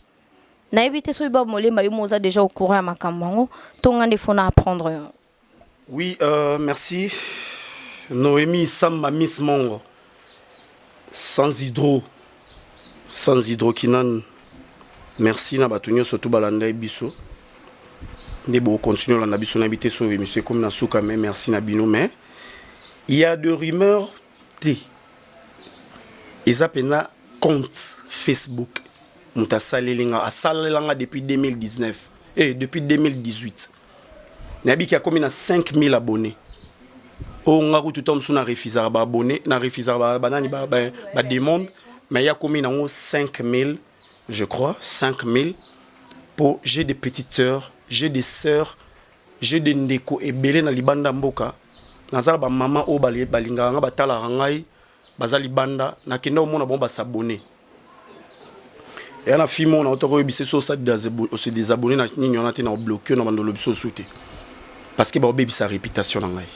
Na évité sur Bob Molema, yo moza déjà au courant à makambango, tonga ne faut apprendre. Oui, merci. Noémie Samba Miss Mongo. Sans hydroquinone. Merci na batunyo surtout balanda biso. Ndebo continuer la biso na habité sur monsieur comme na souka mais merci na bino mais il y a de rumeurs t. Ils appellent compte Facebook. Muta salelinga a salelanga depuis 2019 et depuis 2018. Nabi qui a commis 5000 abonnés. O ngaku tout homme suna refusar ba abonné, na refusar ba banani ba demande mais il y a commis 5000 je crois 5000 pour j'ai des petites sœurs, j'ai des sœurs, j'ai des ndeko et belé na libanda mboka. Nazala ba maman o balinga nga batala rangai bazali banda na kenda omona bon ba s'abonner. Et la fille mon auto rebisser sur ça se désabonner na nini on a été na bloqué na bando lobiso souté parce que ba obebi sa réputation ngai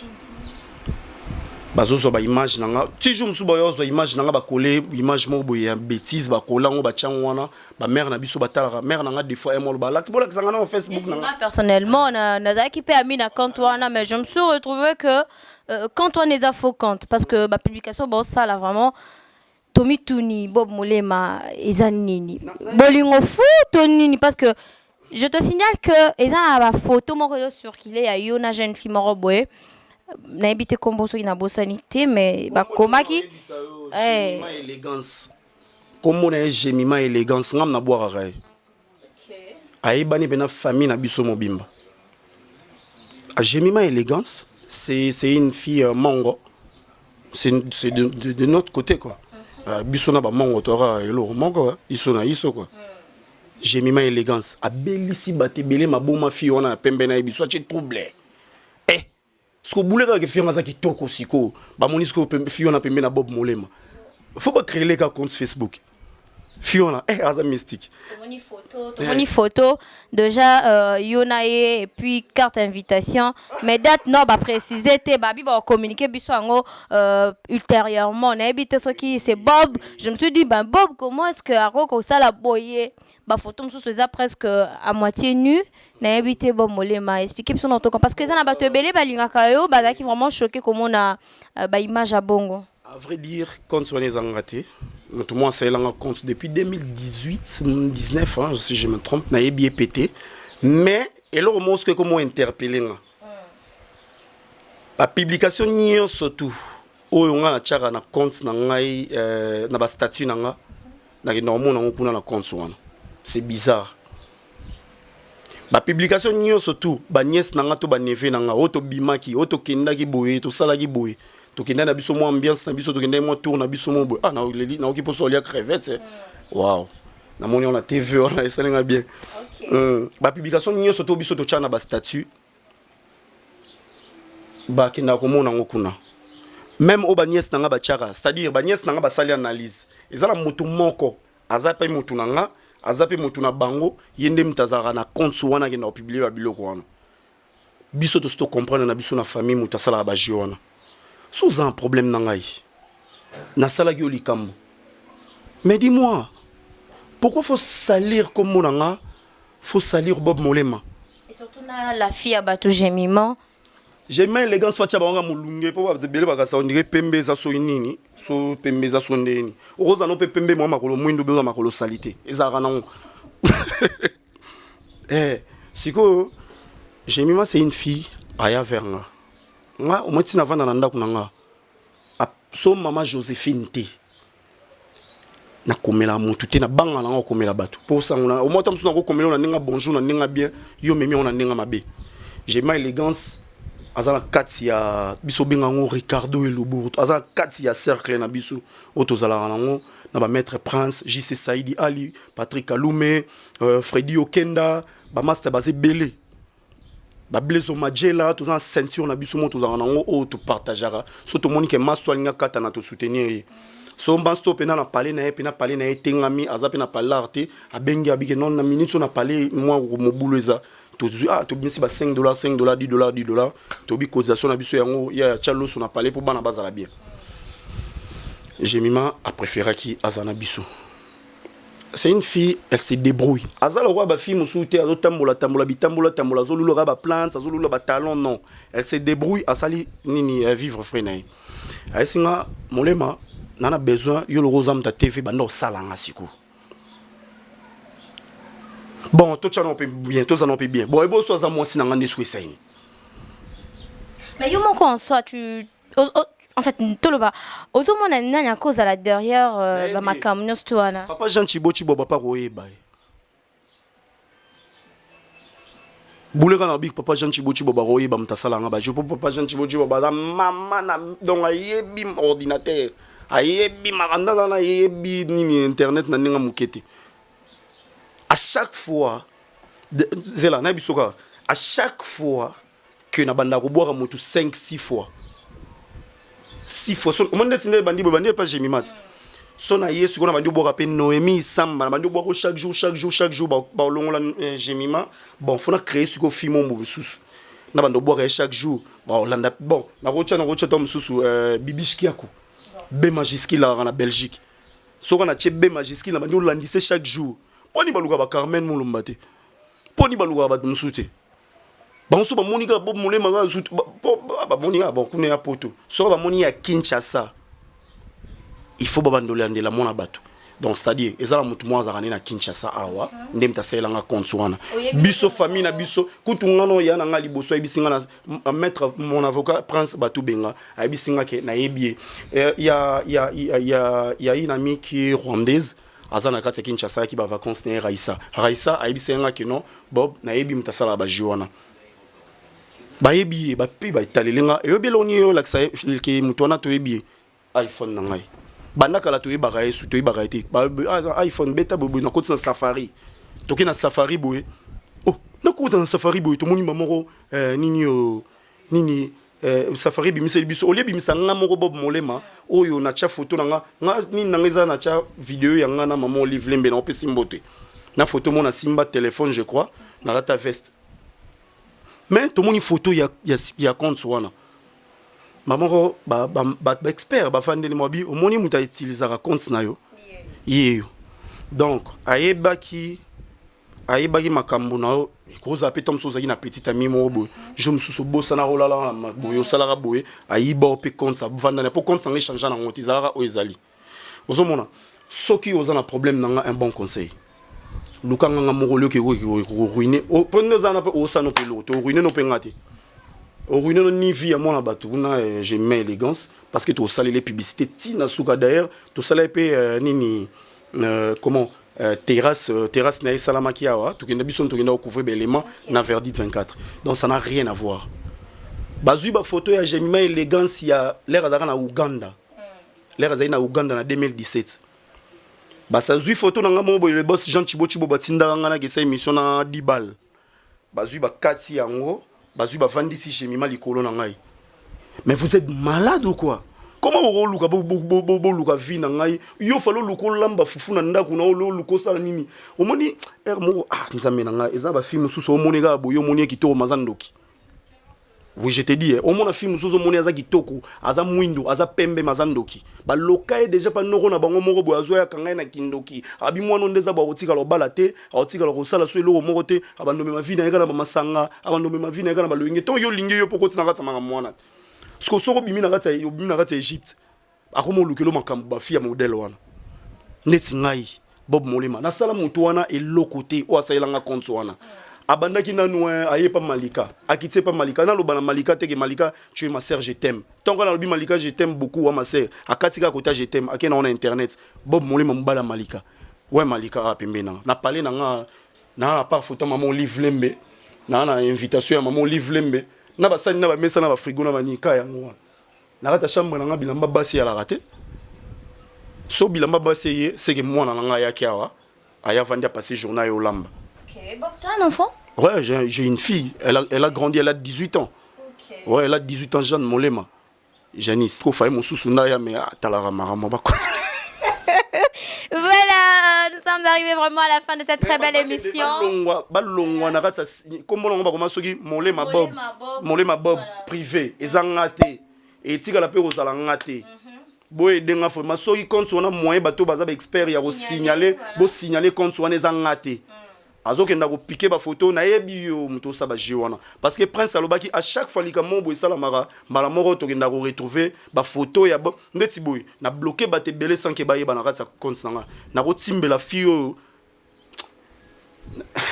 bazo so ba image nanga toujours musu ba yozo image nanga ba coller image mo boya bêtise ba coller ngo ba tchangwana ba mère na biso batala mère nanga des fois mo ba lax bola xanga na Facebook nanga personnellement na za qui peut ami na compte wana mais je me suis retrouvé que quand on est à faux compte parce que ma publication bon ça là vraiment Tommy Tuni, Bob Molema, Ezanini. Bolingo fou, Tonini, parce que je te signale que Ezan a la photo, mon sur qu'il est à Yona, jeune fille moroboué. N'a habité comme ça, il n'a pas sanité, mais bah, comment qui. Élégance. Comme on a gémima élégance, on a boire à rail. Aïbani bena famille na biso mobimba. Gémima élégance, c'est une fille mango. C'est de notre côté quoi. Bisona ba mango tora elo mango isona iso quoi. J'ai mis ma élégance a belisi batebele maboma fi ona pembe na biso che trouble. Ce que boule ka fi ngaza kitoko siko ba monisko fi ona pembe na Bob Molema. Faut pas créer les compte Facebook. Fiona, aza mystique. Une photo, déjà Yonae et puis carte invitation. Mais date non, bah préciser, babi va communiquer bisango ultérieurement. On a évité ce qui c'est Bob. Je me suis dit ben Bob, comment est-ce que Aroko ça la boyé? Bah photo me sous presque à moitié nu. Na évité Bob Molema expliquer son auto parce que ça n'a pas te belé bah linga kayo bah qui vraiment choqué comment on a bah image à bongo. À vrai dire, quand on est engaté. Tout moi c'est là compte depuis 2018-19 hein, si je me trompe na bien pété mais et là au moins que comment interpeller la publication ni surtout o on a tchara na compte na ngai na ba statut na nga na normalement na kuna na compte wana c'est bizarre ba publication ni surtout ba nièce na nga to ba neveu na nga auto bimaki auto kendaki boye to salaki boye tokenda na biso mo ambiance na biso tokenda mo tour na biso mo ah na leli na okipo solia crevette waouh na moni on a TV on a esalinga bien ba publication nyonso to biso to chana ba statut ba kina ko mona ngokuna même au banies nanga ba chara c'est-à-dire banies nanga ba sali analyse ezala mutu moko azape mutu nanga azape mutu na bango yende mutazara na compte wana ke na publier ba biloko wana biso to sto comprendre na biso na famille mutu sala ba jiona sous un problème nanga yi na sala yo likambo mais dis-moi pourquoi faut salir comme monanga faut salir Bob Molema et surtout la fille à bateau Jemima j'aime élégance fatia banga mulunge po ba bele ba ka on dirait pembe za so nini so pembe za so ndeni oza no pembe mo makolo mwindo bezo makolo salité ezara na siko Jemima c'est une fille aya verna nga o moti na vana na ndako nanga so maman Joséphine T na komela mutu te na banga na komela batu po sanguna o mota msu na komela na ninga bonjour na ninga bien yo memi on na ninga mabe Jemima élégance azala kati ya biso benga ngo Ricardo Elobourto azala kati ya cercle na biso otozala nango na ba maître Prince JC Saidi Ali Patrick Alume Freddy Okenda ba master basé belé ba Blezo Majela tozala ceinture na biso motozala nango o to partagera so to monique master alinga kata na to soutenir so mbansto pena na parler na ye pena parler na ye tengami azape na parler arte abengi abike non na minute so na parler moi mobulu eza to to bimisi ba $5 $10 to bi cotisation na biso yango ya chalo so na parler pour bana bazala bien Jemima a préféré qui azana biso c'est une fille elle se débrouille azala roi ba fille musuté azo tambola bitambola zolulu ba plante zolulu ba talon non elle se débrouille asali nini vivre frenaï aisinga molema nana besoin yo le rosam ta TV bando salanga siko bon to chano pe bien to zanon pe bien bon ebo so za moi sinanga ne souhaite mais yo mon en soi tu en fait toloba auto mon nanya cause à la derrière ba makamno stoana papa Jean Chibochi boba pa royeba boule kana big papa Jean Chibochi boba royeba mtasalanga ba je papa Jean Chibochi boba maman na donc ayebi ordinateur ayebi maranda na ayebi nini internet na ninga mukete à chaque fois zela na bisoka à chaque fois que na banda ko boire moto 5-6 fois 6 fois so monde tinde bandi pas Jemimat so na yesu ko na bandi boire pe Noémie Samba na bandi boire chaque jour ba longola Jemima bon faut na créer ce ko fimo mo susu na bandi boire chaque jour ba Hollande bon na rocha tom susu Bibiski yako B Majiski la na Belgique so ko na che B Majiski na bandi Hollandise chaque jour poni baluka ba Carmen Mulumbate poni baluka ba msute banso ba monika Bob Molema ga zut ba monika bon kuna ya poto so ba moni ya Kinshasa il faut babandole ndela mona bato donc c'est-à-dire ezala mutu mwa zakane na Kinshasa awa ndem tasela nga compte wana biso famille na biso kutungano ya na ngali boso ebisinga na mettre mon avocat Prince Batou Benga ebisinga ke na yebie ya une amie qui est rwandaise azana kati Kinshasa ki ba vacances na Raissa ebisinga ke non Bob na yebi mtasala ba jiwana ba yebi ba pi ba italelenga eyobeloni yo laksa ke mutona to yebi iPhone na ngai banda kala to yeba yesu to yeba ite iPhone beta bobo na koti na Safari toki na Safari boye oh na koti na Safari boye to moni mamoro nini Safari bimiseli biso olie bimisa nga moko Bob Molema oyo na cha photo na nga nini na ngeza na cha vidéo ya nga na maman Olive Lembe na opesi mbote na photo mona simba téléphone je crois na la veste mais to moni photo ya compte wana maman ba expert ba fan de mobi au moni muta utiliser compte na yo yeyo donc ayebaki makambo na yo ko za petom so zaki na petite ami mo bo je me sous bossa na rolala boyo salara boye ayiba op compte sa vanda na pour compte na changer na ngoti zara o ezali ozomona soki oza na problème na un bon conseil lukanga nga mongolo ke ko ruiner o ponna za na pe o sa no pe lo to ruiner no pe ngati au ruiner ni vie à mon abatou na j'ai mis élégance parce que tu salé les publicités tina souka d'ailleurs tu salé pe nini comment terrasse na salama kiawa tu kenda bison tu kenda couvrir élément na verdict 24 donc ça n'a rien à voir bazui ba photo ya j'ai mis élégance ya l'air azaka na Uganda l'air azaka na Uganda na 2017 ça zui photo nanga mo le boss Jean Chibo batinda nga na kesa émission na 10 balles bazui ba kati yango bazui ba vandi si chez mima likolo na ngai. Mais vous êtes malade ou quoi? Comment on luka luka vi na ngai yo falo luko lamba fufu na ndako na lo luko sala nini omoni mo nzambe na ngai eza ba film susu omoni ga boyo omoni kitoko mazandoki. Oui, je te dis, au moins, film sous mon aza kitoko, aza mwindo, aza pembe mazandoki. Ba lokai déjà pas noro na bango moko boazo ya kanga na kindoki. Abi mwana ndeza ba otika lo balate, otika lo sala so lo moko te, abandome ma vie na ngana ba masanga, abandome ma vie na ngana ba loinge. To yo linge yo poko tsanga tsama mwana. Sko soko bimi na kata yo bimi na kata Egypte. Akomo lukelo makambo ba fia modèle wana. Neti ngai Bob Molema. Na sala mutu wana e lokote o asailanga compte wana. Abandaki nanu aye pas Malika akitse pas Malika na lobana Malika teke Malika tu es ma sœur je t'aime tant qu'on a lobi Malika je t'aime beaucoup ma sœur akatika kota je t'aime akena on internet Bob Molema mbala Malika ouais Malika a pembe na parler na part photo maman livre lembe na invitation ya maman livre lembe na ba sani na ba mesa na ba frigo na manika yango na kata chambre na bilamba basi ya la raté so bilamba basi c'est que moi na nga ya kiawa aya vandi a passer journée au lamba. Ok, Bob, tu as un enfant? Ouais, j'ai une fille. Elle a grandi, elle a 18 ans. Okay. Ouais, elle a 18 ans, Jeanne Molema. Janice, il faut mon sous-sounaya, mais talara marama. Voilà, nous sommes arrivés vraiment à la fin de cette très belle émission. Molema Bob. Molema Bob, privé. Et zangate. Et tika la pe osala ngate. Boy denga fo masoki compte on a moyen bateau baza expert ya signaler, bo signaler compte on est ngate. Azoke ndako piquer ba photo na yebi yo muto sa ba jiwana parce que prince alobaki à chaque fois lika mombo esala mara mala moko to ndako retrouver ba photo ya ndeti boy na bloquer ba te belé sans que ba yeba na kata compte sanga na ko timbela fio.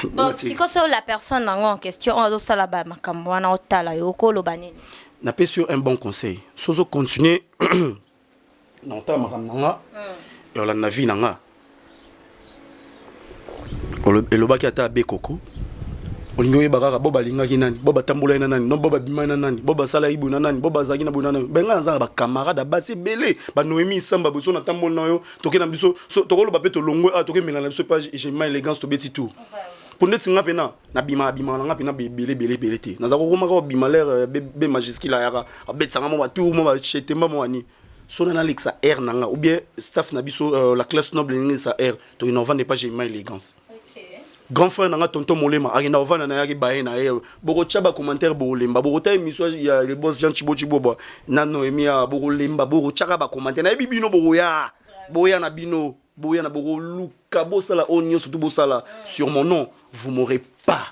Bon, si ko so la personne en question on do sala ba makambo wana otala yo ko lo banini na pe sur un bon conseil sozo continuer na otala makambo nga yo la na vie nga elobaki ata be koko olingo yebaka boba lingaki nani boba tambola na nani no boba bima na nani boba sala ibu na nani boba zaki na bonana benga nzanga ba camarade basi belé ba Noémie samba boso na tambola na yo toke na biso to kolo ba pe to longwe a toke melana biso page j'ai ma élégance to beti tout pour net singa pena na bima na pena belé te na zako komaka bima l'air be majuscule yaka abetsanga mo ba tout mo ba chetemba mo ani sona na lexa R nanga ou bien staff na biso la classe noble ni sa R to innovant n'est pas j'ai ma élégance. Grand frère nanga tonton Molema agenda ovana na yaki bae na ye boko chaba commentaire boko lemba boko ta émission ya le boss Jean Chibo na Noémie boko lemba boko chaka ba commentaire na bibino boko ya boya na bino boya na boko luka bosala onyo surtout bosala sur mon nom vous m'aurez pas.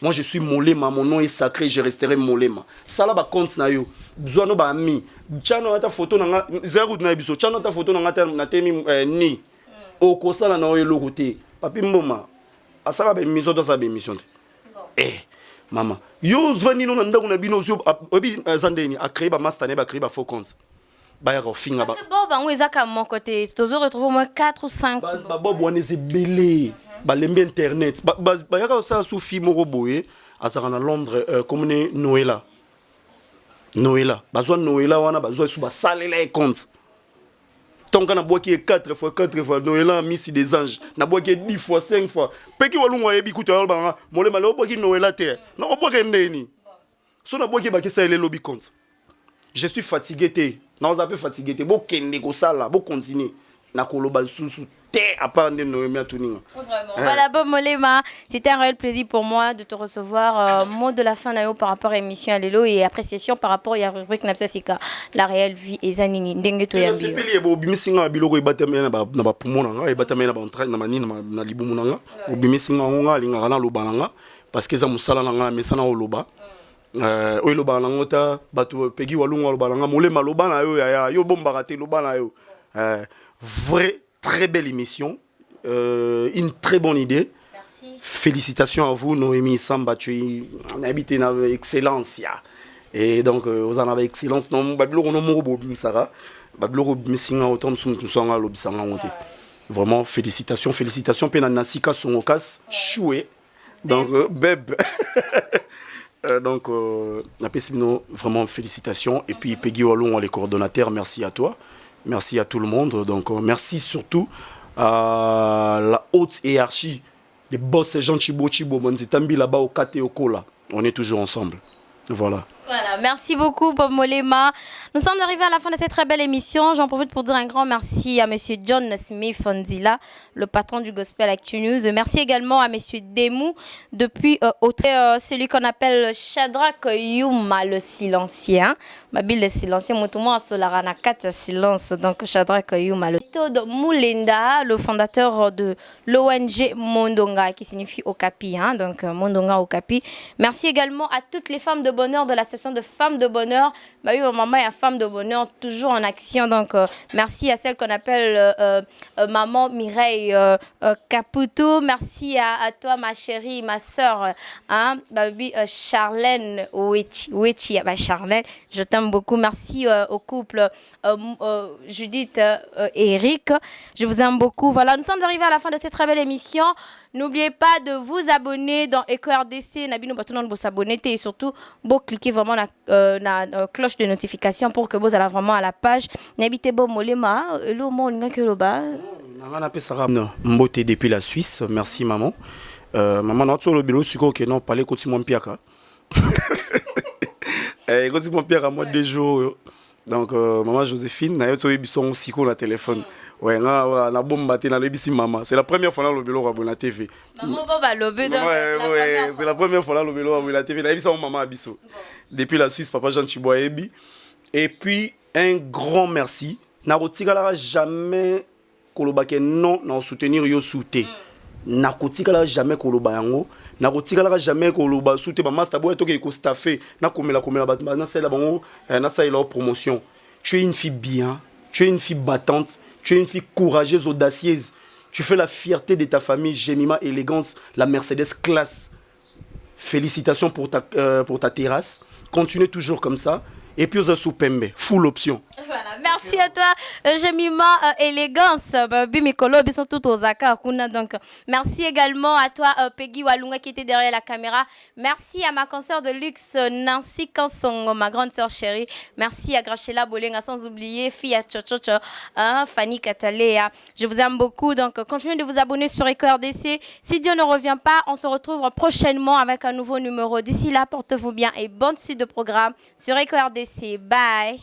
Moi je suis Molema, mon nom est sacré, je resterai Molema. Sala ba compte na yo zwana ba ami chano ata photo nanga zero na biso chano ata photo nanga na temi ni okosala na yo lokote papi mboma asala ba émission dans sa émission maman yo zvani no ndako na bino zo obi zandeni a créer ba master ne ba créer ba faux compte ba ya finga ba parce que Bob on ezaka mon côté tozo retrouver au moins 4 ou 5 ba Bob wana ze belé ba lembe internet ba ya ka sa sou fi moko boye asaka na Londres comme ne Noëlla bazwa Noëlla wana bazwa sou ba salela e compte tant qu'on a bois qui est 4 fois Noëlla a mis si des anges na bois qui est 10 fois 5 fois peki walunga yebi kuta yalba Molema le bois qui Noëlla te na bois qui ndeni so na bois qui ba kesa ele lobby compte je suis fatigué te na on peu fatigué te bo kende ko sala bo continuer na koloba susu te à part de Noémie à Tuninga. Vraiment. Voilà Bob Molema, c'était un réel plaisir pour moi de te recevoir. Mot de la fin d'ailleurs par rapport à l'émission Allélo et appréciation par rapport à la rubrique Napsasika, la réelle vie et Zanini ndenge to yambi. C'est peli bo bimisinga biloko ibatame na ba pumonanga ibatame na ba entraîne na manini na libumunanga bimisinga ngonga linga na lobananga parce que za musala nanga mesana oloba. Oyo loba nango ta bato pegi walunga loba nanga Molema loba na yo ya yo bomba te loba na yo. Vrai très belle émission, une très bonne idée. Merci. Félicitations à vous, Noémie Samba, tu es habité dans l'excellence. Et donc, vous en avez excellence. Vraiment, félicitations. Penanasika Songokas, choué. Donc, Beb. Donc, vraiment félicitations. Et puis, Peggy Walon, les coordonnateurs, merci à toi. Merci à tout le monde. Donc, merci surtout à la haute hiérarchie, les boss Jean Chibo Chibo, Manzitambi là-bas au Kate Okola. On est toujours ensemble. Voilà. Voilà, merci beaucoup Bob Molema. Nous sommes arrivés à la fin de cette très belle émission. J'en profite pour dire un grand merci à Monsieur John Smith Fondila, le patron du Gospel Actu News. Merci également à Monsieur Demou, depuis celui qu'on appelle Shadrach Yuma, le silencien. Babil le silencien, moi Solarana 4 silence, donc Shadrach Yuma. Todd Moulenda, le fondateur de l'ONG Mondonga, qui signifie Okapi, hein, donc Mondonga Okapi. Merci également à toutes les femmes de bonheur de l'association de femmes de bonheur. Bah oui, maman est femme de bonheur, toujours en action. Donc, merci à celle qu'on appelle maman Mireille Caputo. Merci à toi, ma chérie, ma soeur, hein, baby, Charlène Ouechi. Bah, Charlène, je t'aime beaucoup. Merci au couple Judith et Eric. Je vous aime beaucoup. Voilà, nous sommes arrivés à la fin de cette très belle émission. N'oubliez pas de vous abonner dans EcoRDC, Nabino Batunan, vous s'abonner et surtout, vous cliquez vraiment la cloche de notification pour que vous allez vraiment à la page. N'habitez pas Molema, le monde que le bas. Mbote depuis la Suisse, merci maman. Maman, n'a pas le bureau sucre que non, parler côté mon piaka. Côté mon piaka, moi 2 jours. Donc, maman Joséphine, n'a pas eu son psycho la téléphone. Ouais, na bombe matin na lebisi maman. C'est la première fois dans le bureau à la TV. Maman va lober donc. Ouais, c'est la première fois dans le bureau à la TV. Na lebisi maman abiso. Depuis la Suisse, papa Jean Chiboa Ebi. Et puis un grand merci. Na rotikala jamais kolobake non na soutenir yo souté. Na rotikala jamais koloba yango. Na rotikala jamais koloba souté maman stabo to ke ko staffé na komela batma na sala bango na sala promotion. Tu es une fille bien, tu es une fille battante. Tu es une fille courageuse, audacieuse. Tu fais la fierté de ta famille, Jemima Élégance, la Mercedes classe. Félicitations pour ta terrasse. Continue toujours comme ça. Et puis aux Soupembe, full option. Voilà, merci à toi, Jemima Élégance. Bimikolo, ils sont tous aux Aka. Donc, merci également à toi, Peggy Walunga, qui était derrière la caméra. Merci à ma consoeur de luxe, Nancy Kansongo, ma grande sœur chérie. Merci à Grachela Bolenga, sans oublier, fille à Chochocho, Fanny Katalea. Je vous aime beaucoup. Donc, continuez de vous abonner sur EcoRDC. Si Dieu ne revient pas, on se retrouve prochainement avec un nouveau numéro. D'ici là, portez-vous bien et bonne suite de programme sur EcoRDC. Bye.